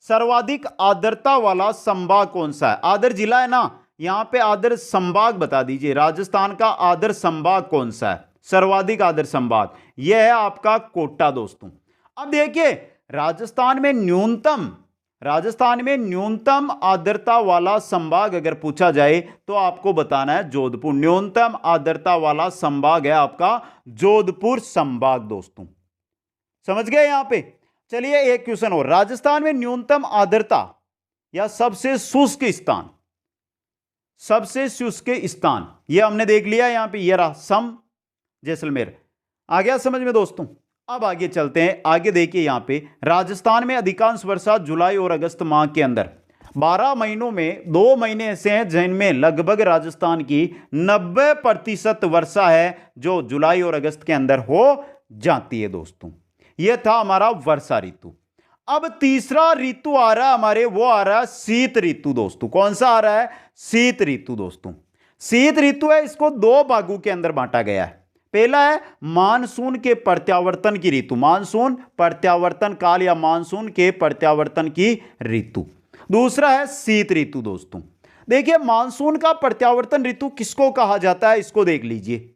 सर्वाधिक आर्द्रता वाला संभाग कौन सा है, आर्द्र जिला है ना, यहां पे आर्द्र संभाग बता दीजिए। राजस्थान का आर्द्र संभाग कौन सा है, सर्वाधिक आर्द्र संभाग, यह है आपका कोटा दोस्तों। अब देखिए, राजस्थान में न्यूनतम आर्द्रता वाला संभाग अगर पूछा जाए तो आपको बताना है जोधपुर। न्यूनतम आर्द्रता वाला संभाग है आपका जोधपुर संभाग दोस्तों। समझ गए यहां पे। चलिए एक क्वेश्चन और, राजस्थान में न्यूनतम आर्द्रता या सबसे शुष्क स्थान, सबसे शुष्क स्थान यह हमने देख लिया यहां पे, ये रहा सम, जैसलमेर। आ गया समझ में दोस्तों। अब आगे चलते हैं। आगे देखिए, यहां पे राजस्थान में अधिकांश वर्षा जुलाई और अगस्त माह के अंदर, 12 महीनों में 2 महीने ऐसे हैं जिनमें लगभग राजस्थान की 90% वर्षा है जो जुलाई और अगस्त के अंदर हो जाती है दोस्तों। यह था हमारा वर्षा ऋतु। अब तीसरा ऋतु आ रहा है हमारे, वो आ रहा है शीत ऋतु दोस्तों। कौन सा आ रहा है, शीत ऋतु दोस्तों। शीत ऋतु है, इसको 2 भागों के अंदर बांटा गया है। पहला है मानसून के प्रत्यावर्तन की ऋतु, मानसून प्रत्यावर्तन काल या मानसून के प्रत्यावर्तन की ऋतु। दूसरा है शीत ऋतु दोस्तों। देखिए, मानसून का प्रत्यावर्तन ऋतु किसको कहा जाता है, इसको देख लीजिए।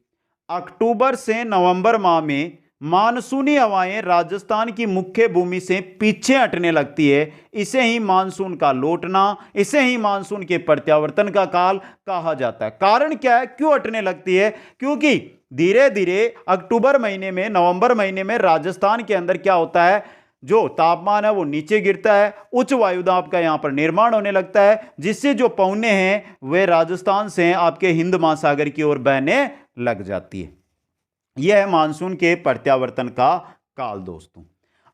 अक्टूबर से नवंबर माह में मानसूनी हवाएं राजस्थान की मुख्य भूमि से पीछे हटने लगती है। इसे ही मानसून का लौटना, इसे ही मानसून के प्रत्यावर्तन का काल कहा जाता है। कारण क्या है, क्यों हटने लगती है, क्योंकि धीरे धीरे अक्टूबर महीने में, नवंबर महीने में राजस्थान के अंदर क्या होता है, जो तापमान है वो नीचे गिरता है, उच्च वायुदाब का यहां पर निर्माण होने लगता है, जिससे जो पवनें हैं वे राजस्थान से आपके हिंद महासागर की ओर बहने लग जाती है। यह है मानसून के प्रत्यावर्तन का काल दोस्तों।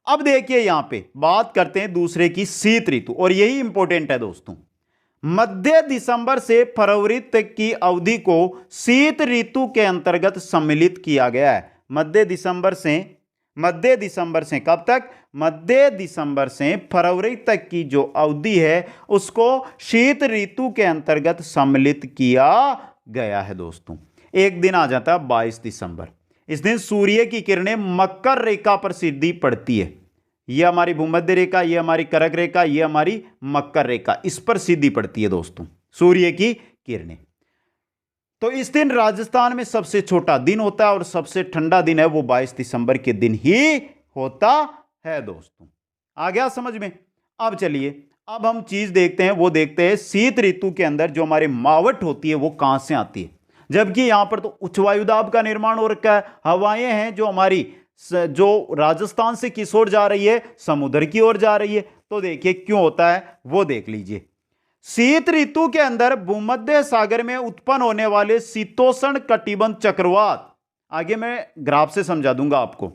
अब देखिए, यहां पे बात करते हैं दूसरे की, शीत ऋतु, और यही इंपॉर्टेंट है दोस्तों। मध्य दिसंबर से फरवरी तक की अवधि को शीत ऋतु के अंतर्गत सम्मिलित किया गया है। मध्य दिसंबर से कब तक, मध्य दिसंबर से फरवरी तक की जो अवधि है उसको शीत ऋतु के अंतर्गत सम्मिलित किया गया है दोस्तों। एक दिन आ जाता है 22 दिसंबर। इस दिन सूर्य की किरणें मकर रेखा पर सीधी पड़ती है। यह हमारी भूमध्य रेखा, यह हमारी कर्क रेखा, यह हमारी मकर रेखा, इस पर सीधी पड़ती है दोस्तों सूर्य की किरणें। तो इस दिन राजस्थान में सबसे छोटा दिन होता है और सबसे ठंडा दिन है वो 22 दिसंबर के दिन ही होता है दोस्तों। आ गया समझ में। अब चलिए, अब हम चीज देखते हैं, वो देखते हैं शीत ऋतु के अंदर जो हमारी मावट होती है वो कहां से आती है। जबकि यहां पर तो उच्च वायुदाब का निर्माण हो रखा है, हवाएं हैं जो हमारी जो राजस्थान से किस ओर जा रही है, समुद्र की ओर जा रही है। तो देखिए क्यों होता है वो देख लीजिए। शीत ऋतु के अंदर भूमध्य सागर में उत्पन्न होने वाले शीतोष्ण कटिबंध चक्रवात, आगे मैं ग्राफ से समझा दूंगा आपको।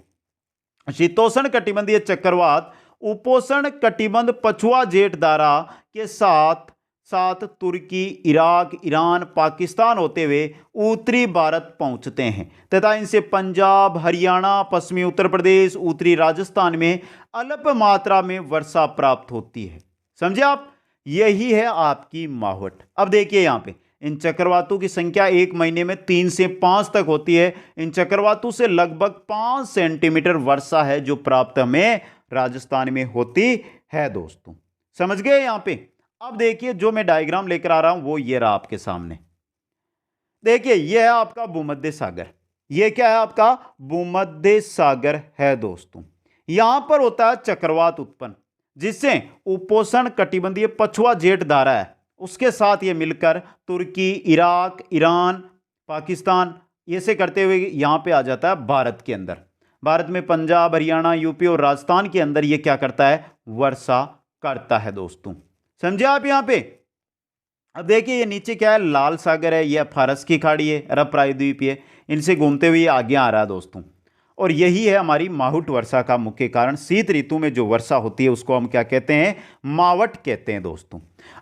शीतोष्ण कटिबंधीय चक्रवात उपोष्ण कटिबंध पछुआ जेठ धारा के साथ साथ तुर्की, इराक, ईरान, पाकिस्तान होते हुए उत्तरी भारत पहुंचते हैं तथा इनसे पंजाब, हरियाणा, पश्चिमी उत्तर प्रदेश, उत्तरी राजस्थान में अल्प मात्रा में वर्षा प्राप्त होती है। समझे आप, यही है आपकी मावठ। अब देखिए यहां पे इन चक्रवातों की संख्या एक महीने में 3 से 5 तक होती है। इन चक्रवातों से लगभग 5 सेंटीमीटर वर्षा है जो प्राप्त हमें राजस्थान में होती है दोस्तों। समझ गए यहां पे। अब देखिए जो मैं डायग्राम लेकर आ रहा हूं वो ये रहा आपके सामने। देखिए ये है आपका भूमध्य सागर, ये क्या है आपका भूमध्य सागर है दोस्तों। यहां पर होता है चक्रवात उत्पन्न जिससे उपोष्ण कटिबंधीय पछुआ जेठ धारा है उसके साथ ये मिलकर तुर्की, इराक, ईरान, पाकिस्तान ये से करते हुए यहां पे आ जाता है भारत के अंदर। भारत में पंजाब, हरियाणा, यूपी और राजस्थान के अंदर ये क्या करता है, वर्षा करता है दोस्तों। समझे आप यहां पे। अब देखिए ये नीचे क्या है, लाल सागर है, यह फारस की खाड़ी है, अरब प्रायद्वीप है, इनसे घूमते हुए आगे आ रहा है दोस्तों। और यही है हमारी मावठ वर्षा का मुख्य कारण। शीत ऋतु में जो वर्षा होती है उसको हम क्या कहते हैं, मावठ कहते हैं दोस्तों।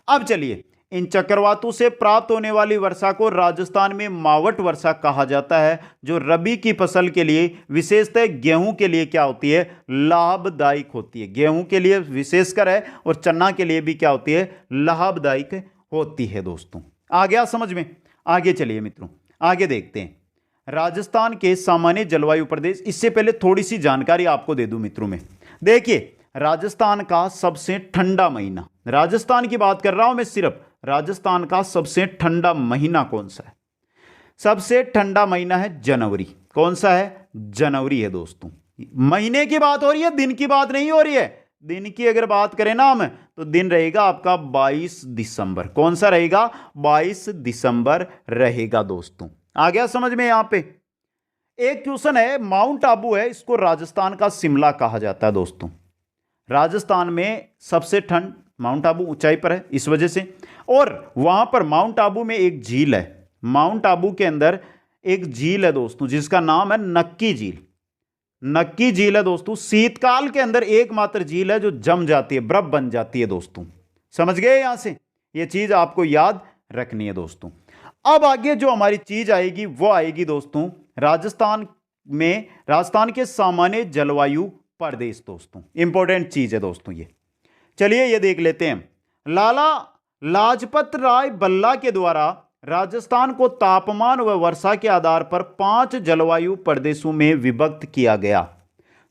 अब चलिए इन चक्रवातों से प्राप्त होने वाली वर्षा को राजस्थान में मावठ वर्षा कहा जाता है, जो रबी की फसल के लिए विशेषतः गेहूं के लिए क्या होती है, लाभदायक होती है। गेहूं के लिए विशेषकर है और चना के लिए भी क्या होती है, लाभदायक होती है दोस्तों। आ गया समझ में। आगे चलिए मित्रों, आगे देखते हैं राजस्थान के सामान्य जलवायु प्रदेश। इससे पहले थोड़ी सी जानकारी आपको दे दूं मित्रों में। देखिए राजस्थान का सबसे ठंडा महीना, राजस्थान की बात कर रहा हूं मैं सिर्फ, राजस्थान का सबसे ठंडा महीना कौन सा है, सबसे ठंडा महीना है जनवरी। कौन सा है, जनवरी है दोस्तों। महीने की बात हो रही है, दिन की बात नहीं हो रही है। दिन की अगर बात करें ना हम तो दिन रहेगा आपका 22 दिसंबर। कौन सा रहेगा, 22 दिसंबर रहेगा दोस्तों। आ गया समझ में। यहां पे एक क्वेश्चन है, माउंट आबू है, इसको राजस्थान का शिमला कहा जाता है दोस्तों। राजस्थान में सबसे ठंड, माउंट आबू ऊंचाई पर है इस वजह से। और वहां पर माउंट आबू में एक झील है, माउंट आबू के अंदर एक झील है दोस्तों जिसका नाम है नक्की झील। नक्की झील है दोस्तों, शीतकाल के अंदर एकमात्र झील है जो जम जाती है, बर्फ बन जाती है दोस्तों। समझ गए यहां से, यह चीज आपको याद रखनी है दोस्तों। अब आगे जो हमारी चीज आएगी वो आएगी दोस्तों राजस्थान में, राजस्थान के सामान्य जलवायु प्रदेश दोस्तों। इंपॉर्टेंट चीज है दोस्तों ये। चलिए ये देख लेते हैं। लाला लाजपत राय बल्ला के द्वारा राजस्थान को तापमान व वर्षा के आधार पर 5 जलवायु प्रदेशों में विभक्त किया गया।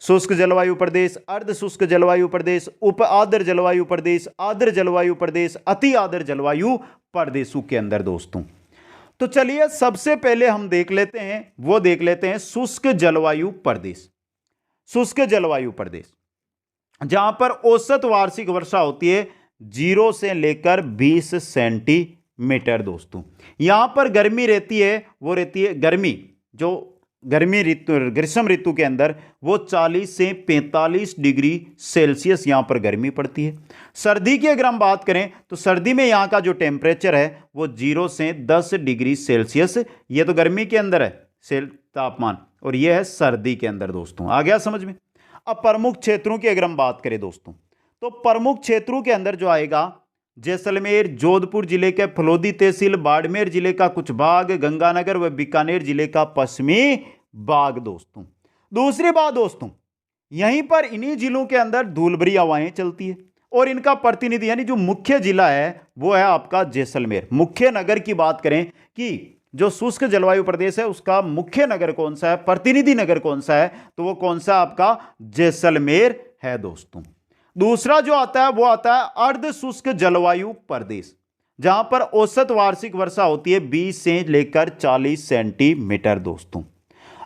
शुष्क जलवायु प्रदेश, अर्ध शुष्क जलवायु प्रदेश, उप आर्द्र जलवायु प्रदेश, आर्द्र जलवायु प्रदेश, अति आर्द्र जलवायु प्रदेशों के अंदर दोस्तों। तो चलिए सबसे पहले हम देख लेते हैं, वो देख लेते हैं शुष्क जलवायु प्रदेश। शुष्क जलवायु प्रदेश जहां पर औसत वार्षिक वर्षा होती है 0 से लेकर 20 सेंटीमीटर दोस्तों। यहां पर गर्मी रहती है, वो रहती है गर्मी, जो गर्मी ऋतु, ग्रीष्म ऋतु के अंदर वो 40 से 45 डिग्री सेल्सियस यहां पर गर्मी पड़ती है। सर्दी की अगर हम बात करें तो सर्दी में यहां का जो टेम्परेचर है वो 0 से 10 डिग्री सेल्सियस, ये तो गर्मी के अंदर है तापमान, और ये है सर्दी के अंदर दोस्तों। आ गया समझ में। अब प्रमुख क्षेत्रों की अगर हम बात करें दोस्तों, तो प्रमुख क्षेत्रों के अंदर जो आएगा जैसलमेर, जोधपुर जिले के फलोदी तहसील, बाड़मेर जिले का कुछ भाग, गंगानगर व बीकानेर जिले का पश्चिमी भाग दोस्तों। दूसरी बात दोस्तों, यहीं पर इन्हीं जिलों के अंदर धूलभरी हवाएं चलती है और इनका प्रतिनिधि यानी जो मुख्य जिला है वो है आपका जैसलमेर। मुख्य नगर की बात करें कि जो शुष्क जलवायु प्रदेश है उसका मुख्य नगर कौन सा है, प्रतिनिधि नगर कौन सा है, तो वो कौन सा आपका जैसलमेर है दोस्तों। दूसरा जो आता है वो आता है अर्ध शुष्क जलवायु प्रदेश, जहां पर औसत वार्षिक वर्षा होती है 20 से लेकर 40 सेंटीमीटर दोस्तों।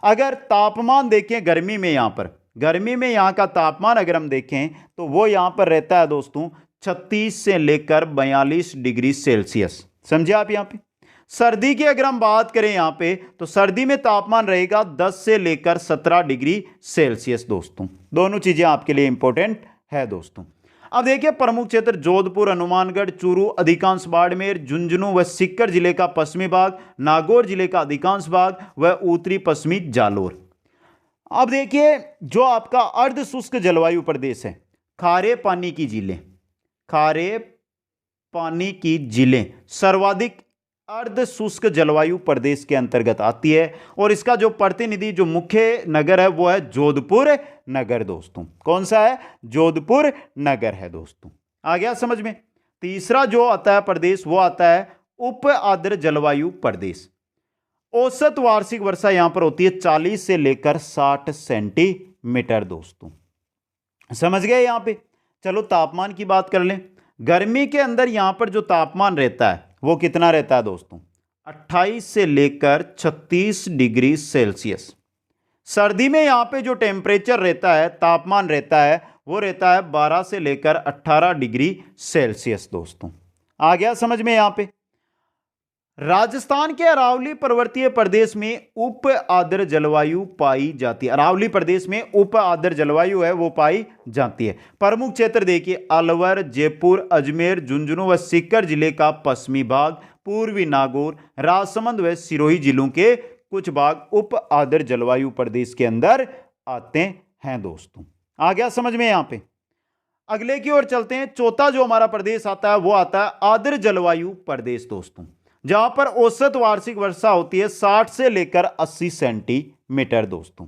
अगर तापमान देखें गर्मी में, यहां पर गर्मी में यहां का तापमान अगर हम देखें तो वो यहां पर रहता है दोस्तों 36 से लेकर 42 डिग्री सेल्सियस। समझे आप यहां पे। सर्दी की अगर हम बात करें यहां पे तो सर्दी में तापमान रहेगा 10 से लेकर 17 डिग्री सेल्सियस दोस्तों। दोनों चीजें आपके लिए इंपॉर्टेंट है दोस्तों। अब देखिए प्रमुख क्षेत्र जोधपुर, हनुमानगढ़, चूरू, अधिकांश बाड़मेर, झुंझुनू व सीकर जिले का पश्चिमी भाग, नागौर जिले का अधिकांश भाग व उत्तरी पश्चिमी जालोर। अब देखिए जो आपका अर्ध शुष्क जलवायु प्रदेश है, खारे पानी की झीलें, खारे पानी की झीलें सर्वाधिक अर्ध शुष्क जलवायु प्रदेश के अंतर्गत आती है और इसका जो प्रतिनिधि जो मुख्य नगर है वो है जोधपुर नगर दोस्तों। कौन सा है? जोधपुर नगर है दोस्तों। आ गया समझ में। तीसरा जो आता है प्रदेश वो आता है उप आर्द्र जलवायु प्रदेश। औसत वार्षिक वर्षा यहां पर होती है 40 से लेकर 60 सेंटीमीटर दोस्तों। समझ गए यहां पे। चलो तापमान की बात कर लें। गर्मी के अंदर यहां पर जो तापमान रहता है वो कितना रहता है दोस्तों? 28 से लेकर 36 डिग्री सेल्सियस। सर्दी में यहां पे जो टेम्परेचर रहता है, तापमान रहता है, वो रहता है 12 से लेकर 18 डिग्री सेल्सियस दोस्तों। आ गया समझ में यहां पे। राजस्थान के अरावली पर्वतीय प्रदेश में उप आर्द्र जलवायु पाई जाती है। अरावली प्रदेश में उप आर्द्र जलवायु है वो पाई जाती है। प्रमुख क्षेत्र देखिए अलवर, जयपुर, अजमेर, झुंझुनू व सीकर जिले का पश्चिमी भाग, पूर्वी नागौर, राजसमंद व सिरोही जिलों के कुछ भाग उप आर्द्र जलवायु प्रदेश के अंदर आते हैं दोस्तों। आ गया समझ में यहां पे। अगले की ओर चलते हैं। चौथा जो हमारा प्रदेश आता है वो आता है आर्द्र जलवायु प्रदेश दोस्तों, जहां पर औसत वार्षिक वर्षा होती है 60 से लेकर 80 सेंटीमीटर दोस्तों।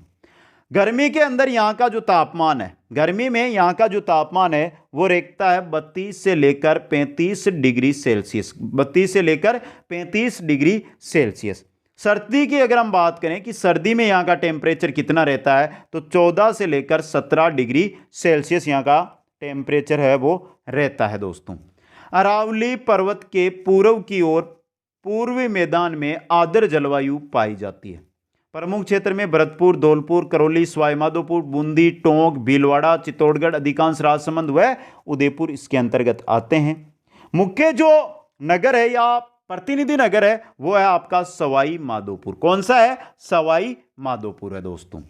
गर्मी के अंदर यहां का जो तापमान है, गर्मी में यहां का जो तापमान है वो रहता है 32 से लेकर 35 डिग्री सेल्सियस, 32 से लेकर 35 डिग्री सेल्सियस। सर्दी की अगर हम बात करें कि सर्दी में यहां का टेम्परेचर कितना रहता है तो 14 से लेकर 17 डिग्री सेल्सियस यहां का टेम्परेचर है वो रहता है दोस्तों। अरावली पर्वत के पूर्व की ओर पूर्वी मैदान में आर्द्र जलवायु पाई जाती है। प्रमुख क्षेत्र में भरतपुर, धौलपुर, करौली, सवाई माधोपुर, बूंदी, टोंक, भीलवाड़ा, चित्तौड़गढ़, अधिकांश राजसमंद व उदयपुर इसके अंतर्गत आते हैं। मुख्य जो नगर है या प्रतिनिधि नगर है वो है आपका सवाई माधोपुर। कौन सा है? सवाई माधोपुर है दोस्तों।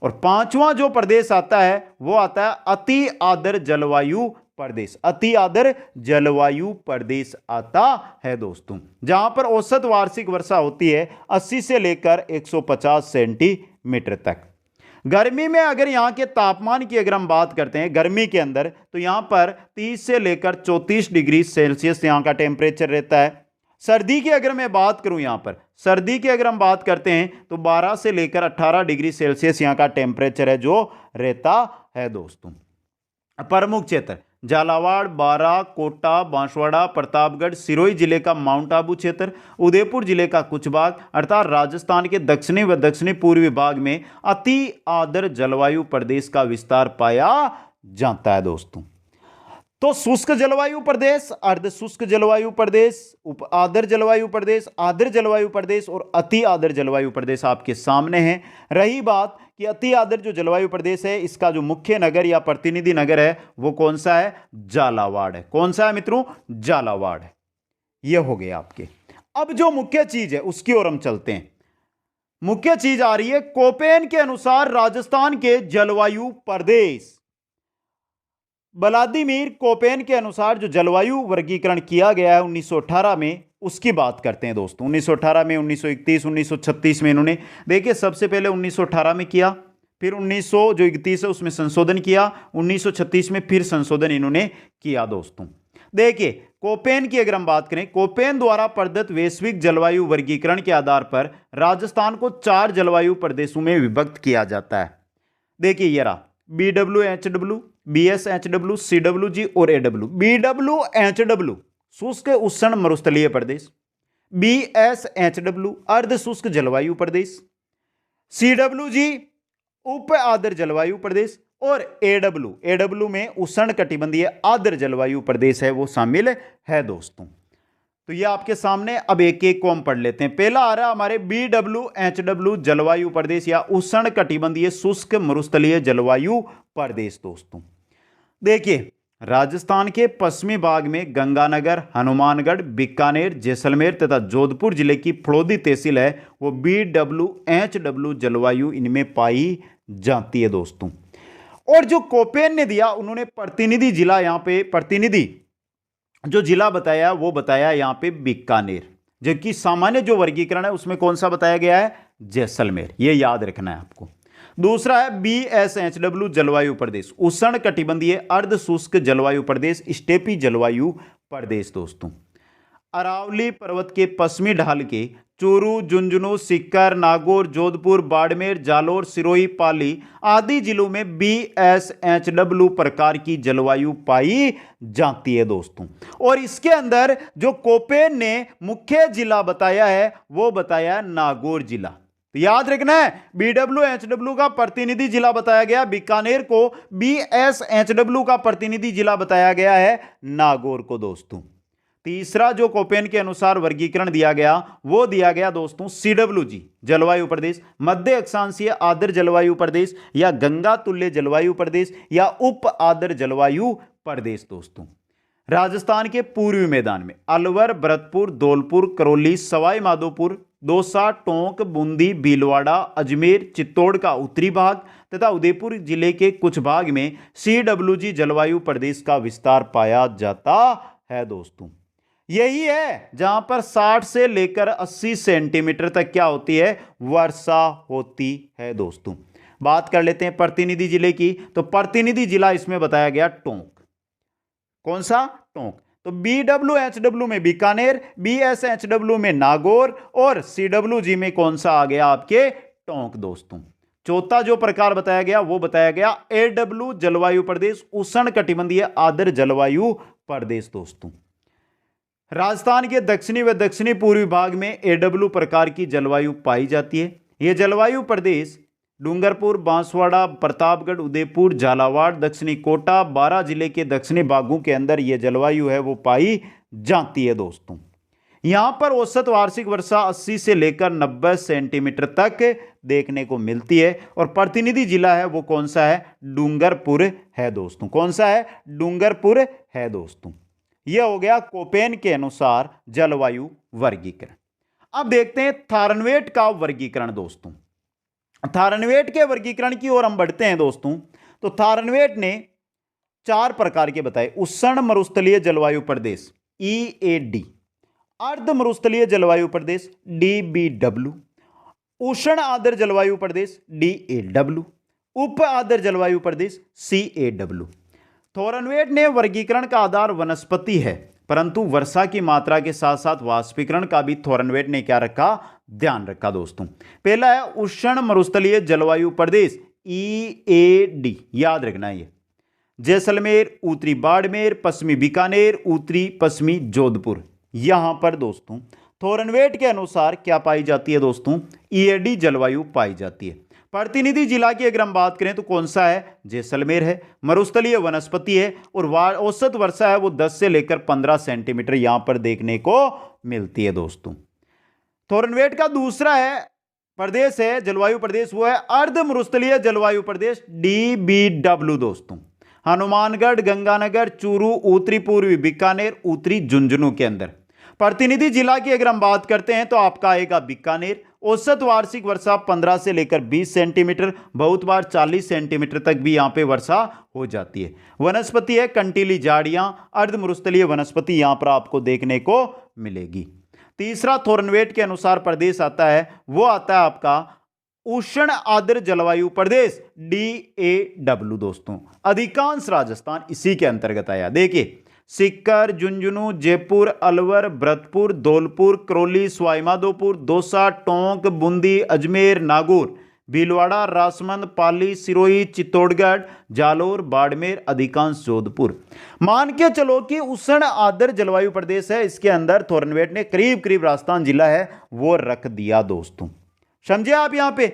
और पांचवा जो प्रदेश आता है वो आता है अति आर्द्र जलवायु प्रदेश। अति आर्द्र जलवायु प्रदेश आता है दोस्तों, जहां पर औसत वार्षिक वर्षा होती है 80 से लेकर 150 सेंटीमीटर तक। गर्मी में अगर यहां के तापमान की अगर हम बात करते हैं गर्मी के अंदर तो यहां पर 30 से लेकर 34 डिग्री सेल्सियस यहां का टेम्परेचर रहता है। सर्दी की अगर मैं बात करूं यहां पर सर्दी की अगर हम बात करते हैं तो 12 से लेकर 18 डिग्री सेल्सियस यहां का टेम्परेचर है जो रहता है दोस्तों। प्रमुख क्षेत्र झालावाड़, बारां, कोटा, बांसवाड़ा, प्रतापगढ़, सिरोही जिले का माउंट आबू क्षेत्र, उदयपुर जिले का कुछ भाग अर्थात राजस्थान के दक्षिणी व दक्षिणी पूर्वी भाग में अति आर्द्र जलवायु प्रदेश का विस्तार पाया जाता है दोस्तों। तो शुष्क जलवायु प्रदेश, अर्ध शुष्क जलवायु प्रदेश, उप आर्द्र जलवायु प्रदेश, आर्द्र जलवायु प्रदेश और अति आर्द्र जलवायु प्रदेश आपके सामने हैं। रही बात कि अति आर्द्र जो जलवायु प्रदेश है इसका जो मुख्य नगर या प्रतिनिधि नगर है वो कौन सा है? झालावाड़ है। कौन सा है मित्रों? झालावाड़ है। ये हो गए आपके। अब जो मुख्य चीज है उसकी ओर हम चलते हैं। मुख्य चीज आ रही है कोपेन के अनुसार राजस्थान के जलवायु प्रदेश। व्लादिमीर कोपेन के अनुसार जो जलवायु वर्गीकरण किया गया है 1918 में उसकी बात करते हैं दोस्तों। 1918 में, 1931, 1936 में इन्होंने देखिए सबसे पहले 1918 में किया, फिर 1931 है उसमें संशोधन किया, 1936 में फिर संशोधन इन्होंने किया दोस्तों। देखिए कोपेन की अगर हम बात करें, कोपेन द्वारा प्रदत्त वैश्विक जलवायु वर्गीकरण के आधार पर राजस्थान को 4 जलवायु प्रदेशों में विभक्त किया जाता है। देखिए ये रहा BWHW, BSHW, CWG और AW। BWHW शुष्क उष्ण मरुस्थलीय प्रदेश, BSHW अर्ध शुष्क जलवायु प्रदेश, CWG उप आर्द्र जलवायु प्रदेश और AW में उष्ण कटिबंधीय आर्द्र जलवायु प्रदेश है वो शामिल है दोस्तों। तो ये आपके सामने। अब एक एक को हम पढ़ लेते हैं। पहला आ रहा हमारे BWHW जलवायु प्रदेश या उष्ण कटिबंधीय शुष्क मरुस्थलीय जलवायु प्रदेश दोस्तों। देखिए राजस्थान के पश्चिमी भाग में गंगानगर, हनुमानगढ़, बीकानेर, जैसलमेर तथा जोधपुर जिले की फड़ौदी तहसील है वो BWHW जलवायु इनमें पाई जाती है दोस्तों। और जो कोपेन ने दिया, उन्होंने प्रतिनिधि जिला यहां पे प्रतिनिधि जो जिला बताया वो बताया यहां पे बीकानेर, जबकि सामान्य जो वर्गीकरण है उसमें कौन सा बताया गया है, जैसलमेर। ये याद रखना है आपको। दूसरा है BSHW जलवायु प्रदेश, उष्ण कटिबंधीय अर्ध शुष्क जलवायु प्रदेश, स्टेपी जलवायु प्रदेश दोस्तों। अरावली पर्वत के पश्चिमी ढाल के चूरू, झुंझुनू, सीकर, नागौर, जोधपुर, बाड़मेर, जालोर, सिरोही, पाली आदि जिलों में BSHW प्रकार की जलवायु पाई जाती है दोस्तों। और इसके अंदर जो कोपेन ने मुख्य जिला बताया है वो बताया नागौर जिला। तो याद रखना है, BWHW का प्रतिनिधि जिला बताया गया बीकानेर को, BSHW का प्रतिनिधि जिला बताया गया है नागौर को दोस्तों। तीसरा जो कोपेन के अनुसार वर्गीकरण दिया गया वो दिया गया दोस्तों CWG जलवायु प्रदेश, मध्य अक्षांशीय आर्द्र जलवायु प्रदेश या गंगा तुल्य जलवायु प्रदेश या उप आर्द्र जलवायु प्रदेश दोस्तों। राजस्थान के पूर्वी मैदान में अलवर, भरतपुर, धौलपुर, करौली, सवाई माधोपुर, दौसा, टोंक, बूंदी, भीलवाड़ा, अजमेर, चित्तौड़ का उत्तरी भाग तथा उदयपुर जिले के कुछ भाग में CWG जलवायु प्रदेश का विस्तार पाया जाता है दोस्तों। यही है जहां पर 60 से लेकर 80 सेंटीमीटर तक क्या होती है, वर्षा होती है दोस्तों। बात कर लेते हैं प्रतिनिधि जिले की, तो प्रतिनिधि जिला इसमें बताया गया टोंक। कौन सा, टोंक। तो BWHW में बीकानेर, BSHW में नागौर और CWG में कौन सा आ गया आपके, टोंक दोस्तों। चौथा जो प्रकार बताया गया वो बताया गया AW जलवायु प्रदेश, उष्ण कटिबंधीय आर्द्र जलवायु प्रदेश दोस्तों। राजस्थान के दक्षिणी व दक्षिणी पूर्वी भाग में AW प्रकार की जलवायु पाई जाती है। यह जलवायु प्रदेश डूंगरपुर, बांसवाड़ा, प्रतापगढ़, उदयपुर, झालावाड़, दक्षिणी कोटा, बारां जिले के दक्षिणी भागों के अंदर यह जलवायु है वो पाई जाती है दोस्तों। यहां पर औसत वार्षिक वर्षा 80 से लेकर 90 सेंटीमीटर तक देखने को मिलती है। और प्रतिनिधि जिला है वो कौन सा है, डूंगरपुर है दोस्तों। कौन सा है, डूंगरपुर है दोस्तों। यह हो गया कोपेन के अनुसार जलवायु वर्गीकरण। अब देखते हैं थारनवेट का वर्गीकरण दोस्तों। थारनवेट के वर्गीकरण की ओर हम बढ़ते हैं दोस्तों। तो थारनवेट ने 4 प्रकार के बताए। उष्ण मरुस्थलीय जलवायु प्रदेश EAD, अर्ध मरुस्थलीय जलवायु प्रदेश DBW, उष्ण आर्द्र जलवायु प्रदेश DAW, उप आर्द्र जलवायु प्रदेश CAW। थॉरनवेट ने वर्गीकरण का आधार वनस्पति है, परंतु वर्षा की मात्रा के साथ साथ वाष्पीकरण का भी थॉरनवेट ने क्या रखा, ध्यान रखा दोस्तों। पहला है उष्ण मरुस्थलीय जलवायु प्रदेश EAD, याद रखना ये जैसलमेर, उत्तरी बाड़मेर, पश्चिमी बीकानेर, उत्तरी पश्चिमी जोधपुर। यहां पर दोस्तों थॉरनवेट के अनुसार क्या पाई जाती है दोस्तों, EAD जलवायु पाई जाती है। प्रतिनिधि जिला की अगर हम बात करें तो कौन सा है, जैसलमेर है। मरुस्थलीय वनस्पति है और औसत वर्षा है वो 10 से लेकर 15 सेंटीमीटर यहां पर देखने को मिलती है दोस्तों। थॉरनवेट का दूसरा है प्रदेश है, जलवायु प्रदेश, वो है अर्ध मरुस्थलीय जलवायु प्रदेश DBW दोस्तों। हनुमानगढ़, गंगानगर, चूरू, उत्तरी पूर्वी बीकानेर, उत्तरी झुंझुनू के अंदर। प्रतिनिधि जिला की अगर हम बात करते हैं तो आपका आएगा बीकानेर। औसत वार्षिक वर्षा 15 से लेकर 20 सेंटीमीटर, बहुत बार 40 सेंटीमीटर तक भी यहां पे वर्षा हो जाती है। वनस्पति है कंटीली झाड़ियां, अर्ध मरुस्थलीय वनस्पति यहां पर आपको देखने को मिलेगी। तीसरा थॉरनवेट के अनुसार प्रदेश आता है वो आता है आपका उष्ण आर्द्र जलवायु प्रदेश DAW दोस्तों। अधिकांश राजस्थान इसी के अंतर्गत आया। देखिए सीकर, झुंझुनू, जयपुर, अलवर, भरतपुर, धौलपुर, करौली, सवाई माधोपुर, दौसा, टोंक, बूंदी, अजमेर, नागौर, भीलवाड़ा, राजसमंद, पाली, सिरोही, चित्तौड़गढ़, जालोर, बाड़मेर, अधिकांश जोधपुर। मान के चलो कि उष्ण आर्द्र जलवायु प्रदेश है, इसके अंदर थॉरनवेट ने करीब करीब राजस्थान जिला है वो रख दिया दोस्तों। समझे आप यहां पे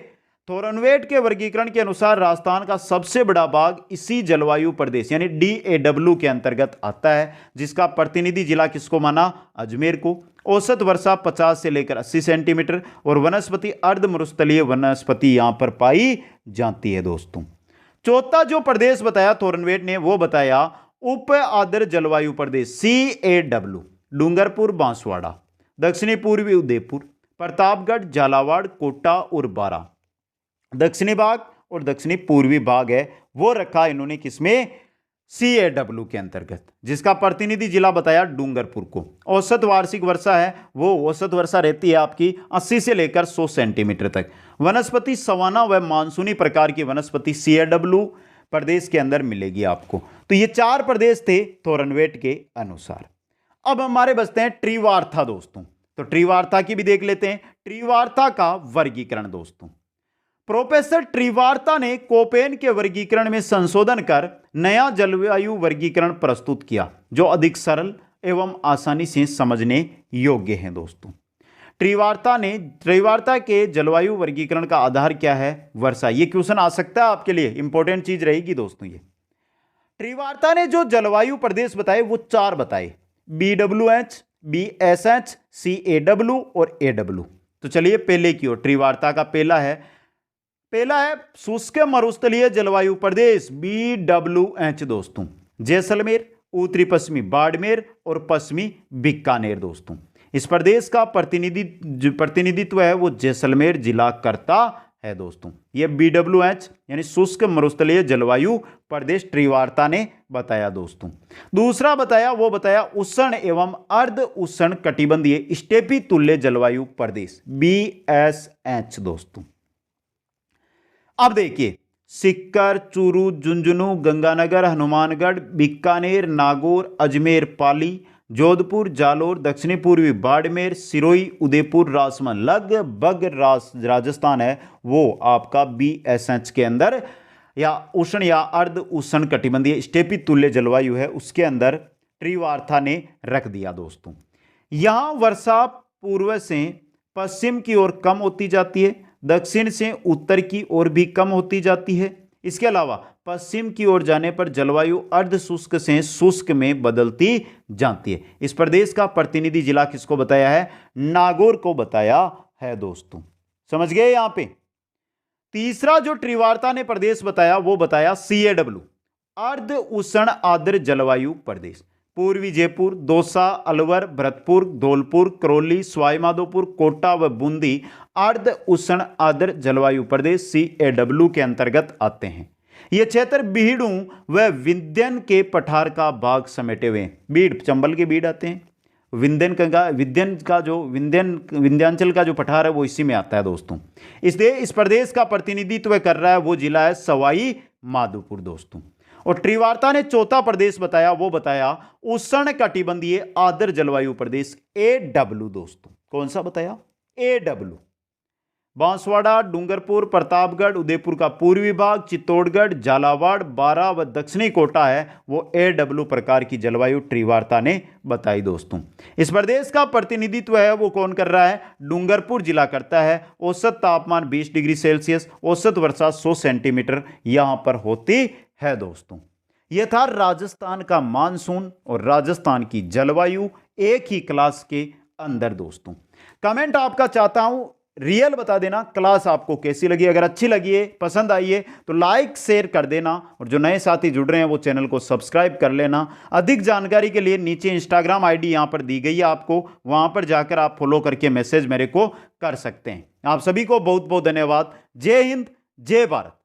थॉरनवेट के वर्गीकरण के अनुसार राजस्थान का सबसे बड़ा भाग इसी जलवायु प्रदेश यानी DAW के अंतर्गत आता है, जिसका प्रतिनिधि जिला किसको माना, अजमेर को। औसत वर्षा 50 से लेकर 80 सेंटीमीटर और वनस्पति अर्ध मरुस्थलीय वनस्पति यहां पर पाई जाती है दोस्तों। चौथा जो प्रदेश बताया थॉरनवेट ने वो बताया उप आर्द्र जलवायु प्रदेश CAW, डूंगरपुर बांसवाड़ा, दक्षिणी पूर्वी उदयपुर, प्रतापगढ़, झालावाड़, कोटा और बारा। दक्षिणी भाग और दक्षिणी पूर्वी भाग है वो रखा इन्होंने किसमें, CAW के अंतर्गत, जिसका प्रतिनिधि जिला बताया डूंगरपुर को। औसत वार्षिक वर्षा है वो औसत वर्षा रहती है आपकी 80 से लेकर 100 सेंटीमीटर तक। वनस्पति सवाना व मानसूनी प्रकार की वनस्पति CAW प्रदेश के अंदर मिलेगी आपको। तो ये 4 प्रदेश थे थोरनवेट के अनुसार। अब हमारे बचते हैं ट्रीवार्था दोस्तों। तो ट्रीवार्था की भी देख लेते हैं। ट्रीवार्था का वर्गीकरण दोस्तों, प्रोफेसर ट्रीवार्था ने कोपेन के वर्गीकरण में संशोधन कर नया जलवायु वर्गीकरण प्रस्तुत किया जो अधिक सरल एवं आसानी से समझने योग्य है दोस्तों। ट्रीवार्था के जलवायु वर्गीकरण का आधार क्या है, वर्षा। ये क्वेश्चन आ सकता है आपके लिए, इंपॉर्टेंट चीज रहेगी दोस्तों। ये ट्रीवार्था ने जो जलवायु प्रदेश बताए वो 4 बताए, BWH, BSH, CAW और AW। तो चलिए पहले की ओर, ट्रीवार्था का पहला है शुष्क मरुस्थलीय जलवायु प्रदेश BWH दोस्तों, जैसलमेर, उत्तरी पश्चिमी बाड़मेर और पश्चिमी बीकानेर दोस्तों। इस प्रदेश का प्रतिनिधित्व है वो जैसलमेर जिला करता है दोस्तों। ये BWH यानी शुष्क मरुस्थलीय जलवायु प्रदेश ट्रीवार्था ने बताया दोस्तों। दूसरा बताया उष्ण एवं अर्ध उष्ण कटिबंधीय स्टेपी तुल्य जलवायु प्रदेश BSH दोस्तों। अब देखिए, सिक्कर, चूरू, झुंझुनू, गंगानगर, हनुमानगढ़, बीकानेर, नागौर, अजमेर, पाली, जोधपुर, जालोर, दक्षिणी पूर्वी बाड़मेर, सिरोही, उदयपुर, राजसमंद, लगभग राजस्थान है वो आपका BSH के अंदर या उष्ण या अर्ध उष्ण कटिबंधीय स्टेपी तुल्य जलवायु है उसके अंदर ट्रीवार्था ने रख दिया दोस्तों। यहां वर्षा पूर्व से पश्चिम की ओर कम होती जाती है, दक्षिण से उत्तर की ओर भी कम होती जाती है। इसके अलावा पश्चिम की ओर जाने पर जलवायु अर्ध शुष्क से शुष्क में बदलती जाती है। इस प्रदेश का प्रतिनिधि जिला किसको बताया है, नागौर को बताया है दोस्तों। समझ गए यहां पे। तीसरा जो ट्रीवार्था ने प्रदेश बताया वो बताया CAW, अर्ध उष्ण आर्द्र जलवायु प्रदेश, पूर्वी जयपुर, दौसा, अलवर, भरतपुर, धौलपुर, करौली, सवाईमाधोपुर, कोटा व बूंदी अर्ध उष्ण आर्द्र जलवायु प्रदेश CAW के अंतर्गत आते हैं। ये क्षेत्र बीड़ू व विंध्यन के पठार का भाग समेटे हुए हैं। बीड़ चंबल के बीड़ आते हैं, विंध्यांचल का जो पठार है वो इसी में आता है दोस्तों। इसलिए इस प्रदेश का प्रतिनिधित्व कर रहा है वो जिला है सवाई माधोपुर दोस्तों। और ट्रीवार्था ने चौथा प्रदेश बताया वो बताया उष्ण कटिबंधीय आर्द्र जलवायु प्रदेश AW दोस्तों। कौन सा बताया, AW। बांसवाड़ा, डूंगरपुर, प्रतापगढ़, उदयपुर का पूर्वी भाग, चित्तौड़गढ़, झालावाड़, बारा व दक्षिणी कोटा है वो AW प्रकार की जलवायु ट्रीवार्था ने बताई दोस्तों। इस प्रदेश का प्रतिनिधित्व है वो कौन कर रहा है, डूंगरपुर जिला करता है। औसत तापमान 20 डिग्री सेल्सियस, औसत वर्षा 100 सेंटीमीटर यहां पर होती है दोस्तों। यह था राजस्थान का मानसून और राजस्थान की जलवायु एक ही क्लास के अंदर दोस्तों। कमेंट आपका चाहता हूं, रियल बता देना क्लास आपको कैसी लगी। अगर अच्छी लगी है, पसंद आई है तो लाइक शेयर कर देना, और जो नए साथी जुड़ रहे हैं वो चैनल को सब्सक्राइब कर लेना। अधिक जानकारी के लिए नीचे इंस्टाग्राम ID यहां पर दी गई है आपको, वहां पर जाकर आप फॉलो करके मैसेज मेरे को कर सकते हैं। आप सभी को बहुत बहुत धन्यवाद। जय हिंद, जय भारत।